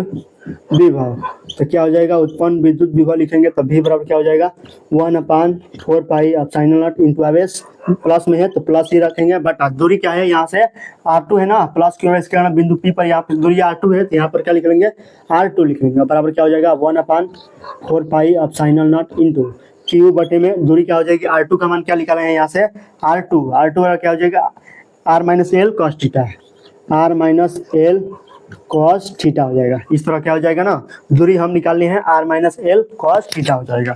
विभव। तो क्या हो जाएगा उत्पन्न विद्युत विभव लिखेंगे, तो V बराबर क्या हो जाएगा 1/4 पाई एप्सिलॉन नॉट इंटू आवेश, प्लस में है तो प्लस ही रखेंगे, बट दूरी क्या है यहाँ से R2 है ना, प्लस क्यू आवेश के कारण बिंदु P पर यहाँ पर दूरी R2 है, तो यहाँ पर क्या लिख लेंगे R2 लिखेंगे। बराबर क्या हो जाएगा 1/4 pi epsilon not into Q बटे में दूरी क्या हो जाएगी R2 का मान क्या निकाले हैं यहाँ से R2 क्या हो जाएगा R minus L cos theta, R minus L cos theta हो जाएगा। इस तरह क्या हो जाएगा ना, दूरी हम निकालनी है R minus L cos theta हो जाएगा।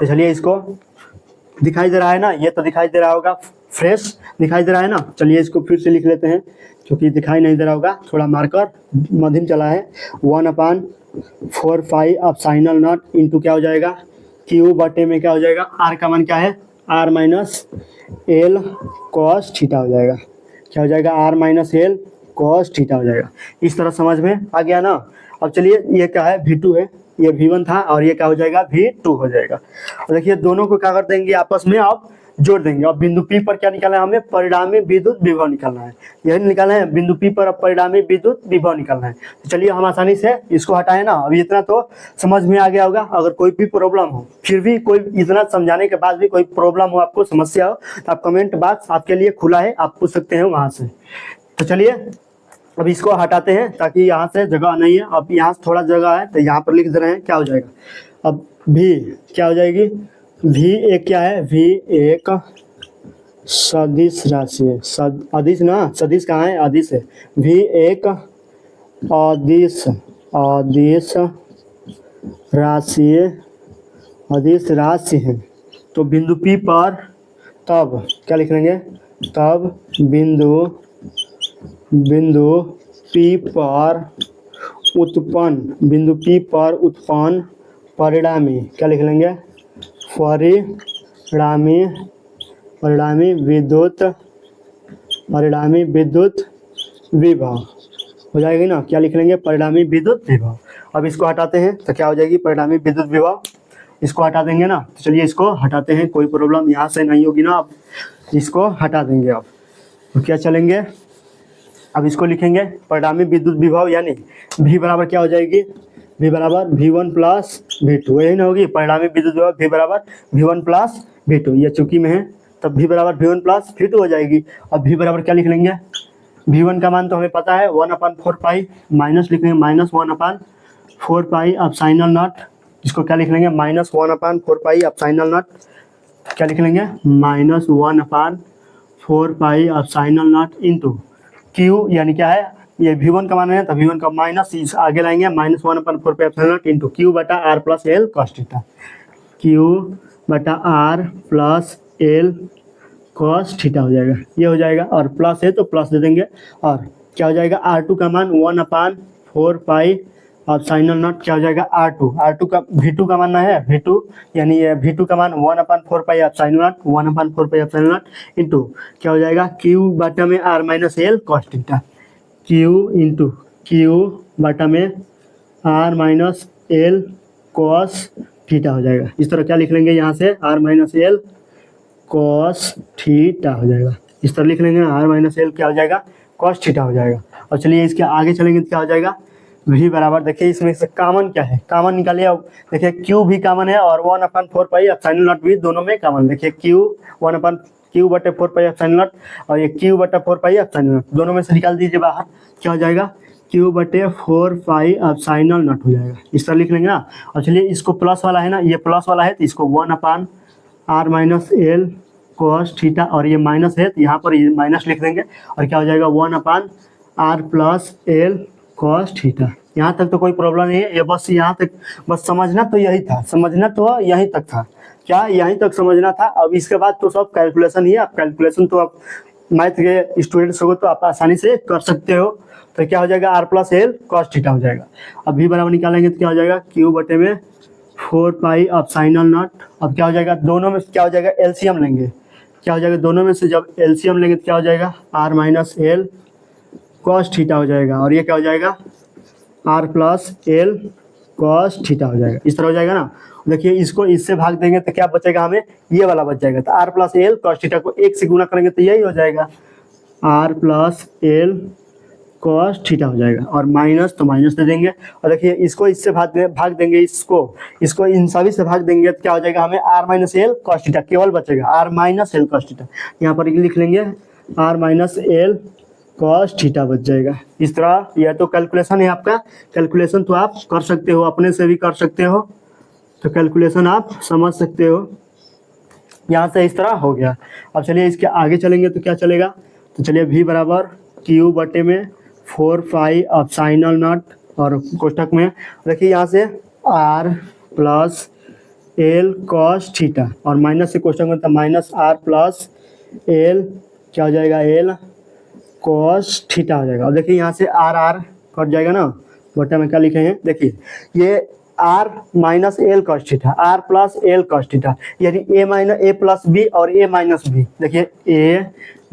तो चलिए इसको दिखाई दे रहा है ना, ये तो दिखाई दे रहा होगा, फ्रेश दिखाई दे रहा है ना। चलिए इसको फिर से लिख लेते हैं, क्योंकि दिखाई नहीं दे रहा होगा, थोड़ा मार्कर मध्यम चला है। 1/4 पाई एप्सिलॉन नॉट इंटू क्या हो जाएगा क्यू बटे में क्या हो जाएगा R का मान क्या है R minus L cos theta हो जाएगा। क्या हो जाएगा R minus L cos theta हो जाएगा। इस तरह समझ में आ गया ना। अब चलिए ये क्या है V2 है, ये V1 था, और ये क्या हो जाएगा V2 हो जाएगा। और देखिए दोनों को क्या कर देंगे आपस में आप जोड़ देंगे। अब बिंदु P पर क्या निकालना है हमें परिणामी विद्युत विभव निकालना है, यही निकालना है बिंदु P पर अब परिणामी विद्युत विभव निकालना है। तो चलिए हम आसानी से इसको हटाएं ना। अभी इतना तो समझ में आ गया होगा। अगर कोई भी प्रॉब्लम हो, फिर भी कोई इतना समझाने के बाद भी कोई प्रॉब्लम हो, आपको समस्या हो, तो आप कमेंट बॉक्स आपके लिए खुला है, आप पूछ सकते हैं वहाँ से। तो चलिए अब इसको हटाते हैं, ताकि यहाँ से जगह नहीं है। अब यहाँ से थोड़ा जगह है, तो यहाँ पर लिख दे रहे हैं, क्या हो जाएगा अब V क्या हो जाएगी V1 क्या है, V1 सदिश राशि है, अदिश ना, सदिश कहाँ है, अदिश है। V1 अदिश राशि है। तो बिंदु P पर तब क्या लिख लेंगे, तब बिंदु P पर उत्पन्न परिणामी क्या लिख लेंगे परिणामी विद्युत विभव हो जाएगी ना। क्या लिख लेंगे परिणामी विद्युत विभव। अब इसको हटाते हैं, तो क्या हो जाएगी परिणामी विद्युत विभव, इसको हटा देंगे ना। तो चलिए इसको हटाते हैं, कोई प्रॉब्लम यहाँ से नहीं होगी ना। अब इसको हटा देंगे। अब तो क्या चलेंगे, अब इसको लिखेंगे परिणामी विद्युत विभव, यानी V बराबर क्या हो जाएगी, V बराबर V1 प्लस V2, यही ना होगी परिणामी विद्युत विभव V बराबर V1 प्लस V2। ये चूंकि में है, तब V बराबर V1 प्लस V2 हो जाएगी। अब V बराबर क्या लिख लेंगे V1 का मान तो हमें पता है 1/4 पाई, माइनस लिख लेंगे -1/4 पाई अब साइनल नॉट, इसको क्या लिख लेंगे -1/4 पाई अब साइनल नॉट, क्या लिख लेंगे -1/4 पाई अब साइनल नॉट इंटू क्यू, यानी क्या है ये V1 का मान है तो V1 का माइनस इस आगे लाएंगे -1/4 pi epsilon not into q बटा r plus l cos theta, q बटा r plus l cos theta हो जाएगा, ये हो जाएगा और प्लस है तो प्लस दे देंगे और क्या हो जाएगा R2 का मान 1/4 पाई और साइनल नॉट क्या हो जाएगा R2 का V2 का मानना है V2, यानी ये V2 का मान 1/4 पाई आप साइनल नॉट 1/4 पाई आप साइनल नॉट इंटू क्या हो जाएगा Q बटा में R minus L cos theta, Q into Q बटा में R minus L cos theta हो जाएगा। इस तरह क्या लिख लेंगे यहाँ से R minus L cos theta हो जाएगा, इस तरह लिख लेंगे R माइनस एल क्या हो जाएगा कॉस थीटा हो जाएगा। और चलिए इसके आगे चलेंगे तो क्या हो जाएगा V बराबर, देखिए इसमें से कॉमन क्या है, कॉमन निकालिए। अब देखिए Q भी कॉमन है और 1/4 पाई साइनल नॉट भी दोनों में कॉमन, देखिए Q बटे 4 पाई साइनल नॉट और ये Q बटा 4 पाई साइनल नॉट दोनों में से निकाल दीजिए बाहर, क्या हो जाएगा Q बटे 4 पाई साइनल नॉट हो जाएगा, इस तरह लिख लेंगे ना। और चलिए इसको प्लस वाला है ना, ये प्लस वाला है तो इसको 1/R minus L cos theta और ये माइनस है तो यहाँ पर ये माइनस लिख देंगे और क्या हो जाएगा 1/R plus l cos theta. यहाँ तक तो कोई प्रॉब्लम नहीं है, ये बस यहाँ तक बस समझना तो यही था, समझना तो यहीं तक था, क्या यहीं तक समझना था। अब इसके बाद तो सब कैलकुलेशन ही है, आप कैलकुलेशन तो आप मैथ के स्टूडेंट्स हो तो आप आसानी से कर सकते हो। तो क्या हो जाएगा R plus l cos theta हो जाएगा। अब V बराबर निकालेंगे तो क्या हो जाएगा Q बटे में 4 पाई अब साइनल नॉट, अब क्या हो जाएगा दोनों में क्या हो जाएगा एलसीएम लेंगे, क्या हो जाएगा दोनों में से जब एलसीएम लेंगे तो क्या हो जाएगा R minus L cos theta हो जाएगा और ये क्या हो जाएगा R plus l cos theta हो जाएगा, इस तरह हो जाएगा ना। देखिए इसको इससे भाग देंगे तो क्या बचेगा हमें, ये वाला बच जाएगा, तो R plus l cos theta को 1 से गुना करेंगे तो यही हो जाएगा R plus l cos theta हो जाएगा और माइनस तो माइनस दे देंगे और देखिए इसको इससे भाग देंगे, इसको इन सभी से भाग देंगे तो क्या हो जाएगा हमें R minus L cos theta केवल बचेगा R minus L cos theta, यहाँ पर लिख लेंगे R minus L cos theta बच जाएगा। इस तरह यह तो कैलकुलेशन है आपका, कैलकुलेशन तो आप कर सकते हो, अपने से भी कर सकते हो, तो कैलकुलेशन आप समझ सकते हो। यहाँ से इस तरह हो गया। अब चलिए इसके आगे चलेंगे तो क्या चलेगा, तो चलिए V बराबर Q बटे में 4 पाई अब साइनल नॉट और कोष्टक में देखिए यहाँ से R plus l cos theta और माइनस से कोष्टक में तो माइनस R प्लस एल क्या हो जाएगा एल कॉस थीटा हो जाएगा। और देखिए यहाँ से R कट जाएगा ना, बटे में क्या लिखे हैं देखिए ये R minus L cos theta R plus l cos theta, यानी A प्लस बी और A माइनस बी, देखिए A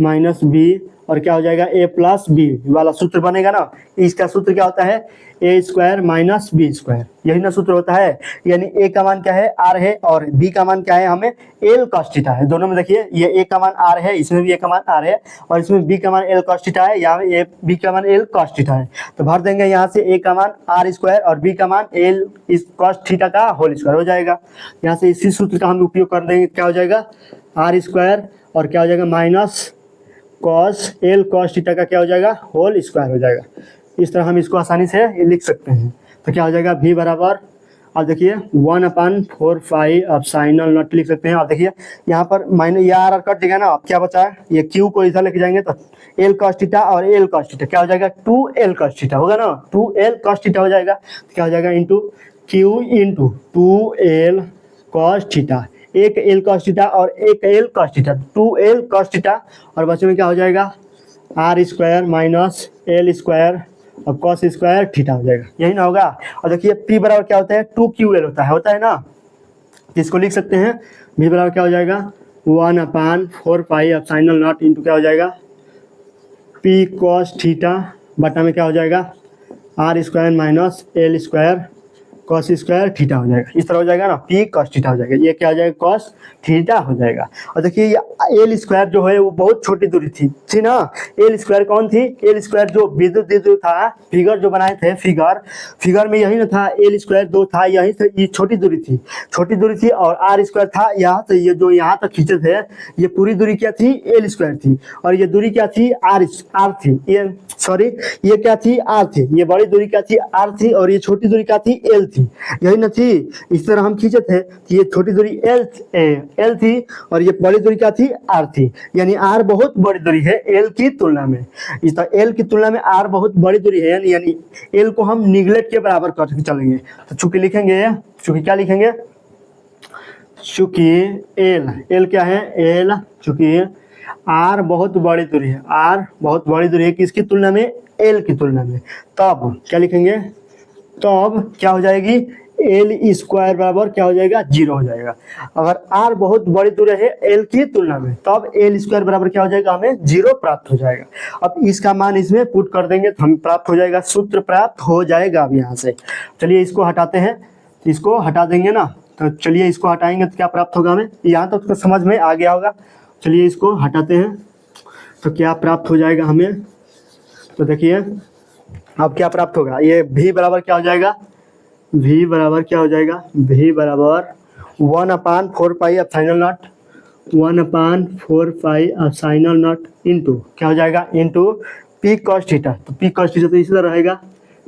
माइनस बी और क्या हो जाएगा A प्लस बी वाला सूत्र बनेगा ना। इसका सूत्र क्या होता है A square minus B square, यही ना सूत्र होता है, यानी A का मान क्या है R है और B का मान क्या है हमें एल कॉस थीटा है। दोनों में देखिए ये A का मान R है, इसमें भी A का मान R है और इसमें B का मान एल कॉस थीटा है, यहाँ B का मान एल कॉस थीटा है। तो भर देंगे यहाँ से A का मान R स्क्वायर और B का मान एल कॉस थीटा का होल स्क्वायर हो जाएगा। यहाँ से इसी सूत्र का हम उपयोग कर देंगे, क्या हो जाएगा R स्क्वायर और क्या हो जाएगा minus cos L cos theta का क्या हो जाएगा होल स्क्वायर हो जाएगा। इस तरह हम इसको आसानी से लिख सकते हैं। तो क्या हो जाएगा V बराबर, अब देखिए 1/4 पाई अब साइनल नॉट लिख सकते हैं। अब देखिए यहाँ पर माइनस ये R कट देगा ना, अब क्या बचा है ये Q को इधर लेके जाएंगे तो एल कॉस थीटा और एल कॉस थीटा क्या हो जाएगा 2L कॉस थीटा होगा ना, 2L कॉस थीटा हो जाएगा। तो क्या हो जाएगा into Q into 2L cos theta, एक एल कॉस थीटा और एक L cos theta 2L cos theta और बच्चों में क्या हो जाएगा R square minus L square और कॉस स्क्वायर थीटा हो जाएगा, यही ना होगा। और देखिए P बराबर क्या होता है 2QL होता है ना, इसको लिख सकते हैं V बराबर क्या हो जाएगा 1/4 पाई अब साइनल नॉट इंटू क्या हो जाएगा P कॉस थीटा बटा में क्या हो जाएगा R square minus L square cos square theta हो जाएगा, इस तरह हो जाएगा ना, पी कॉस थीटा हो जाएगा, ये क्या हो जाएगा कॉस थीटा हो जाएगा। और देखिए ये एल स्क्वायर जो है वो बहुत छोटी दूरी थी ना, एल स्क्वायर कौन थी, एल स्क्वायर जो विद्युत था, फिगर जो बनाए थे, फिगर में यही ना था, एल स्क्वायर 2 था, यही से ये छोटी दूरी थी और आर स्क्वायर था यहाँ से, ये जो यहाँ तक खींचे थे ये पूरी दूरी क्या थी, एल स्क्वायर थी, और ये दूरी क्या थी, आर थी, ये क्या थी, आर थी, ये बड़ी दूरी क्या थी, आर थी, और ये छोटी दूरी क्या थी, एल थी, यही ना थी, इस तरह हम खींचे थे, तो ये छोटी दूरी एल थी और ये बड़ी दूरी क्या थी, आर थी, यानी आर बहुत बड़ी दूरी है एल की तुलना में, इस तरह एल की तुलना में आर बहुत बड़ी दूरी है, यानी एल को हम निगलेक्ट के बराबर करके चलेंगे, तो चूंकि लिखेंगे, चूंकि क्या लिखेंगे, चूंकि एल क्या है, एल चूंकि आर बहुत बड़ी दूरी है, आर बहुत बड़ी दूरी है किसकी तुलना में, एल की तुलना में, तब क्या लिखेंगे, तब क्या हो जाएगी, एल स्क्वायर बराबर क्या हो जाएगा, 0 हो जाएगा। अगर आर बहुत बड़ी दूरी है एल की तुलना में, तब एल स्क्वायर बराबर क्या हो जाएगा, हमें 0 प्राप्त हो जाएगा। अब इसका मान इसमें पुट कर देंगे तो हम प्राप्त हो जाएगा, सूत्र प्राप्त हो जाएगा। अब यहाँ से चलिए इसको हटाते हैं, इसको हटा देंगे ना, तो चलिए इसको हटाएंगे तो क्या प्राप्त होगा हमें, यहाँ तक तो समझ में आ गया होगा। चलिए इसको हटाते हैं तो क्या प्राप्त हो जाएगा हमें, तो देखिए अब क्या प्राप्त होगा, ये v बराबर क्या हो जाएगा, v बराबर क्या हो जाएगा, v बराबर 1/4 pi epsilon not, 1/4 pi epsilon not into क्या हो जाएगा, इंटू पी कॉस थीटा, तो पी कॉस थीटा तो इसी तरह रहेगा,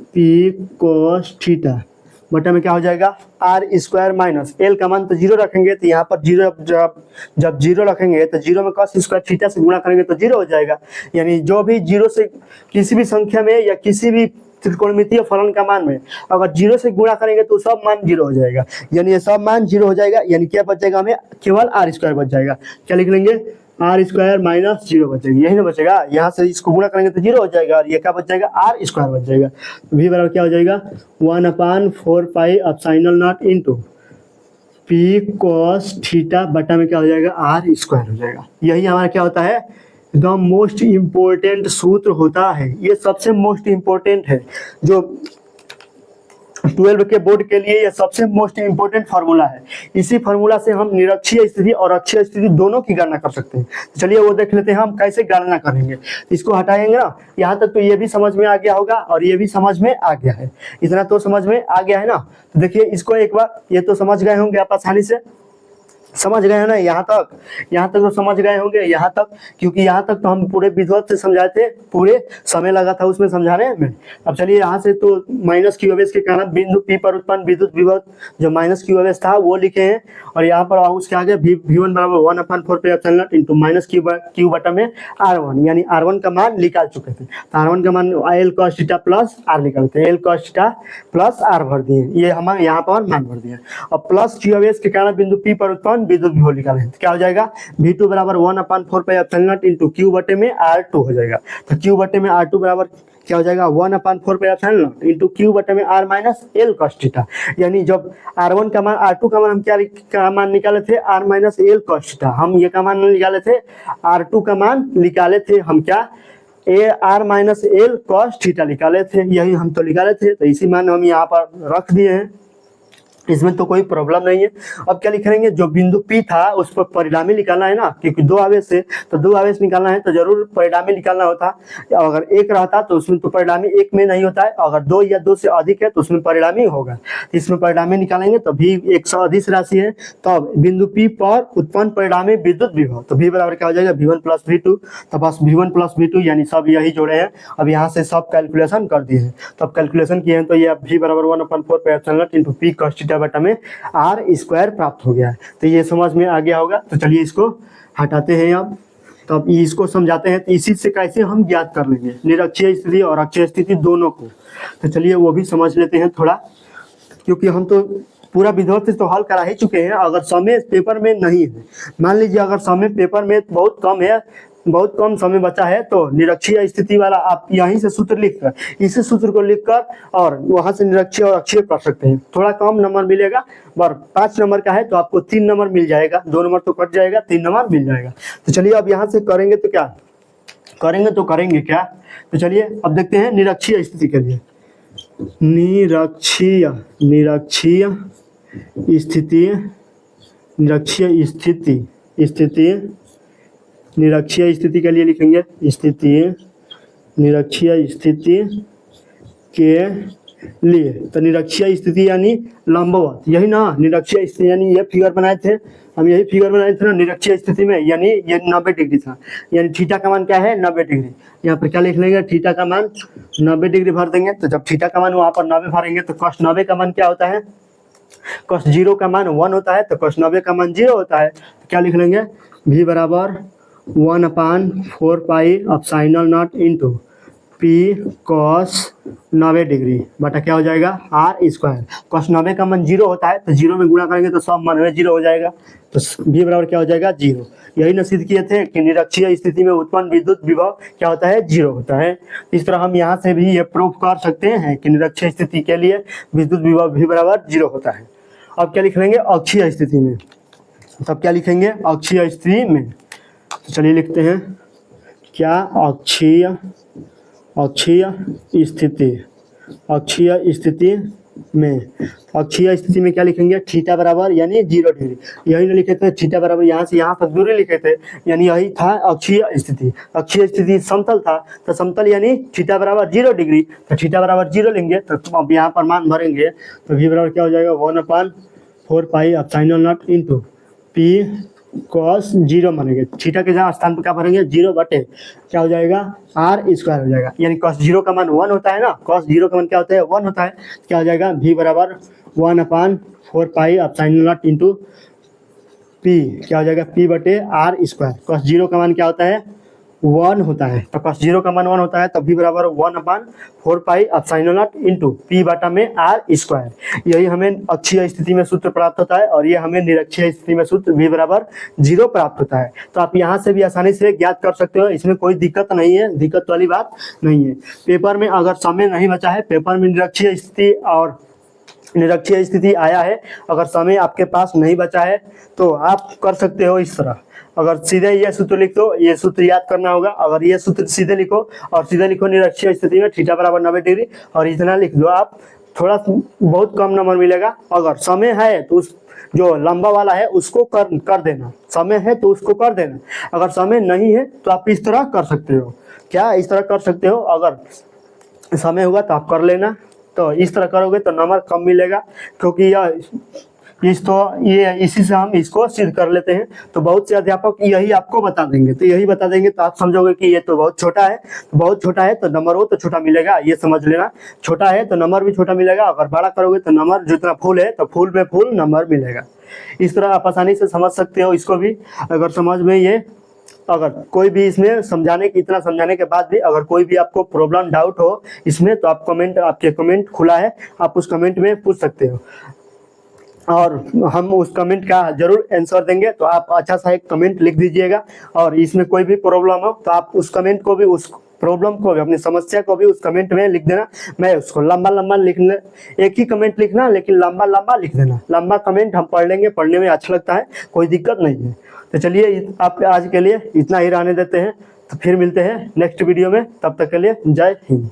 पी कॉस थीटा बटा में क्या हो जाएगा, आर स्क्वायर माइनस एल का मान तो 0 रखेंगे, तो यहाँ पर 0 जब 0 रखेंगे तो 0 में कॉस स्क्वायर थीटा से गुणा करेंगे तो 0 हो जाएगा, यानी जो भी 0 से किसी भी संख्या में या किसी भी त्रिकोणमितीय फलन का मान में अगर 0 से गुणा करेंगे तो सब मान 0 हो जाएगा, यानी ये सब मान 0 हो जाएगा, यानी क्या बच जाएगा, हमें केवल आर स्क्वायर बच जाएगा। क्या लिख लेंगे, आर स्क्वायर माइनस 0 बचेगी, यही ना बचेगा, यहाँ से इसको गुणा करेंगे तो 0 हो जाएगा और ये क्या बच जाएगा, आर स्क्वायर बच जाएगा। v बराबर क्या हो जाएगा, 1/4 pi epsilon not into P cos theta बटा में क्या हो जाएगा, आर स्क्वायर हो जाएगा। यही हमारा क्या होता है, द मोस्ट इम्पोर्टेंट सूत्र होता है, ये सबसे मोस्ट इम्पोर्टेंट है, जो 12 के बोर्ड के लिए ये सबसे मोस्ट इम्पोर्टेंट फार्मूला है। इसी फार्मूला से हम निरक्षीय स्थिति और अक्षीय स्थिति दोनों की गणना कर सकते हैं। तो चलिए वो देख लेते हैं हम कैसे गणना करेंगे। इसको हटाएंगे ना, यहाँ तक तो ये भी समझ में आ गया होगा और ये भी समझ में आ गया है, इतना तो समझ में आ गया है ना। तो देखिए इसको एक बार, ये तो समझ गए होंगे आप आसानी से, समझ गए हैं ना, यहाँ तक तो समझ गए होंगे, यहाँ तक, क्योंकि यहाँ तक तो हम पूरे विधिवत से समझाए थे, पूरे समय लगा था उसमें समझाने में। अब चलिए यहाँ से तो माइनस क्यू अवेश के कारण बिंदु पी पर उत्पन्न विद्युत विभव जो माइनस क्यू अवेश था वो लिखे हैं, और यहाँ पर उसके आगे v1 बराबर 1/4 पे epsilon not into minus Q बटा में r1, यानी r1 का मान निकाल चुके थे, तो r1 का मान L cos theta plus r निकाले थे, L cos theta plus r भर दिए, ये हम यहाँ पर मान भर दिए, और प्लस क्यू अवेश के कारण बिंदु पी पर उत्पन्न विद्युत विभव निकाले, क्या हो जाएगा, v2 बराबर 1/4 pi epsilon not into Q बटे में r2 हो जाएगा। तो क्यू बटे में r2 बराबर क्या हो जाएगा, 1/4 pi epsilon not into Q बटे में r minus L cos theta, यानी जब r1 का मान r2 का मान हम क्या मान निकाले थे, r minus L cos theta, हम ये का मान निकाले थे, r2 का मान निकाले थे हम क्या, R minus L cos theta निकाले थे, यही हम तो निकाले थे, तो इसी मान हम यहाँ पर रख दिए हैं, इसमें तो कोई प्रॉब्लम नहीं है। अब क्या लिखेंगे, जो बिंदु P था उस पर परिणामी निकालना है ना, क्योंकि 2 आवेश है तो 2 आवेश निकालना है तो जरूर परिणामी निकालना होता, अगर 1 रहता तो उसमें तो परिणामी 1 में नहीं होता है, अगर 2 या 2 से अधिक है तो उसमें परिणामी होगा, इसमें परिणामी निकालेंगे तो भी एक सदिश राशि है, तब बिंदु P पर उत्पन्न परिणामी विद्युत विभव, तो v बराबर क्या हो जाएगा, v1 प्लस v2, तो बस v1 प्लस v2 यानी सब यही जोड़े हैं। अब यहाँ से सब कैलकुलेशन कर दिए हैं, तब कैलकुलेशन किए हैं तो ये v बराबर 1/4 pi epsilon not into P cos theta बटा में आर स्क्वायर प्राप्त हो गया है, तो ये समझ में आ गया होगा। तो चलिए इसको हटाते हैं अब, तो अब इसको समझाते हैं, तो इसी से कैसे हम ज्ञात कर लेंगे निरक्षीय स्थिति और अक्षीय स्थिति दोनों को। तो चलिए वो भी समझ लेते हैं थोड़ा, क्योंकि हम तो पूरा विधिवत से तो हल करा ही चुके हैं। अगर समय पेपर में नहीं है, मान लीजिए अगर समय पेपर में बहुत कम है, बहुत कम समय बचा है, तो निरक्षीय स्थिति वाला आप यहीं से सूत्र लिखकर, इसी सूत्र को लिखकर और वहां से निरक्षीय और अक्षीय कर सकते हैं। थोड़ा कम नंबर मिलेगा, पर 5 नंबर का है तो आपको 3 नंबर मिल जाएगा, 2 नंबर तो कट जाएगा, 3 नंबर मिल जाएगा। तो चलिए अब यहाँ से करेंगे तो क्या करेंगे, तो चलिए अब देखते हैं निरक्षीय स्थिति के लिए। निरक्षीय निरक्षीय स्थिति निरक्षीय स्थिति स्थिति निरक्षीय स्थिति के लिए लिखेंगे स्थिति निरक्षीय स्थिति के लिए। तो निरक्षीय स्थिति यानी लंबवत, यही ना निरक्षीय स्थिति, यानी ये फिगर बनाए थे हम, यही फिगर बनाए थे ना निरक्षीय स्थिति में, यानी ये 90 डिग्री था, यानी थीटा का मान क्या है 90 डिग्री। यहाँ पर क्या लिख लेंगे, थीटा का मान 90 डिग्री भर देंगे। तो जब थीटा का मान वहाँ पर 90 भरेंगे तो cos 90 का मान क्या होता है, cos 0 का मान 1 होता है, तो cos 90 का मान 0 होता है। तो क्या लिख लेंगे, v बराबर 1/4 pi epsilon not into P cos 90 degree बटा क्या हो जाएगा आर स्क्वायर। कॉस 90 का मान 0 होता है, तो 0 में गुणा करेंगे तो सब मान में 0 हो जाएगा, तो v बराबर क्या हो जाएगा 0। यही न सिद्ध किए थे कि निरक्षीय स्थिति में उत्पन्न विद्युत विभव क्या होता है 0 होता है। इस तरह हम यहाँ से भी ये प्रूफ कर सकते हैं कि निरक्षीय स्थिति के लिए विद्युत विभव v बराबर 0 होता है। अब क्या लिख लेंगे अक्षीय स्थिति में, तब क्या लिखेंगे अक्षीय स्थिति में। तो चलिए लिखते हैं क्या अक्षीय स्थिति में, अक्षीय स्थिति में क्या लिखेंगे थीटा बराबर यानी 0 डिग्री। यही ना लिखे थे थीटा बराबर, यहाँ से यहाँ तक दूरी लिखे थे, यानी यही था अक्षीय स्थिति। अक्षीय स्थिति समतल था, तो समतल यानी थीटा बराबर 0 डिग्री, तो थीटा बराबर 0 लेंगे। तो अब यहाँ पर मान भरेंगे तो v बराबर क्या हो जाएगा 1/4 pi epsilon not into P cos 0 मानेंगे, थीटा के जहाँ स्थान पर क्या भरेंगे 0 बटे क्या हो जाएगा आर स्क्वायर हो जाएगा। यानी cos 0 का मान 1 होता है ना, cos 0 का मान क्या होता है 1 होता है, क्या हो जाएगा v बराबर 1/4 pi epsilon not into P क्या हो जाएगा p बटे आर स्क्वायर। cos 0 का मान क्या होता है 1 होता है, तो cos 0 का मान 1 होता है, तो v बराबर 1/4 pi epsilon not into P बटा में आर स्क्वायर। यही हमें अक्षीय स्थिति में सूत्र प्राप्त होता है, और ये हमें निरक्षीय स्थिति में सूत्र v बराबर 0 प्राप्त होता है। तो आप यहाँ से भी आसानी से ज्ञात कर सकते हो, इसमें कोई दिक्कत नहीं है, दिक्कत वाली बात नहीं है। पेपर में अगर समय नहीं बचा है, पेपर में निरक्षीय स्थिति और निरक्षीय स्थिति आया है, अगर समय आपके पास नहीं बचा है तो आप कर सकते हो इस तरह। अगर सीधे ये सूत्र लिख दो, ये सूत्र याद करना होगा, अगर ये सूत्र सीधे लिखो और सीधे लिखो निरक्षीय स्थिति में थीटा बराबर 90 डिग्री और इतना लिख दो आप, थोड़ा बहुत कम नंबर मिलेगा। अगर समय है तो उस जो लंबा वाला है उसको कर देना, समय है तो उसको कर देना। अगर समय नहीं है तो आप इस तरह कर सकते हो। क्या इस तरह कर सकते हो, अगर समय हुआ तो आप कर लेना, तो इस तरह करोगे तो नंबर कम मिलेगा, क्योंकि ये इसी से हम इसको सिद्ध कर लेते हैं। तो बहुत से अध्यापक यही आपको बता देंगे, तो आप समझोगे कि ये तो बहुत छोटा है, तो बहुत छोटा है तो नंबर वो तो छोटा मिलेगा, ये समझ लेना। छोटा है तो नंबर भी छोटा मिलेगा, अगर बड़ा करोगे तो नंबर जितना फुल है तो फुल में फुल नंबर मिलेगा। इस तरह आप आसानी से समझ सकते हो इसको भी। अगर समझ में ये, अगर कोई भी इसमें इतना समझाने के बाद भी अगर कोई भी आपको प्रॉब्लम डाउट हो इसमें, तो आप आपके कमेंट खुला है, आप उस कमेंट में पूछ सकते हो और हम उस कमेंट का जरूर आंसर देंगे। तो आप अच्छा सा एक कमेंट लिख दीजिएगा, और इसमें कोई भी प्रॉब्लम हो तो आप उस कमेंट को भी, उस प्रॉब्लम को भी, अपनी समस्या को भी उस कमेंट में लिख देना। मैं उसको लंबा लिखने, एक ही कमेंट लिखना लेकिन लंबा लिख देना। लंबा कमेंट हम पढ़ लेंगे, पढ़ने में अच्छा लगता है, कोई दिक्कत नहीं है। तो चलिए आप आज के लिए इतना ही रहने देते हैं, तो फिर मिलते हैं नेक्स्ट वीडियो में, तब तक के लिए जय हिंद।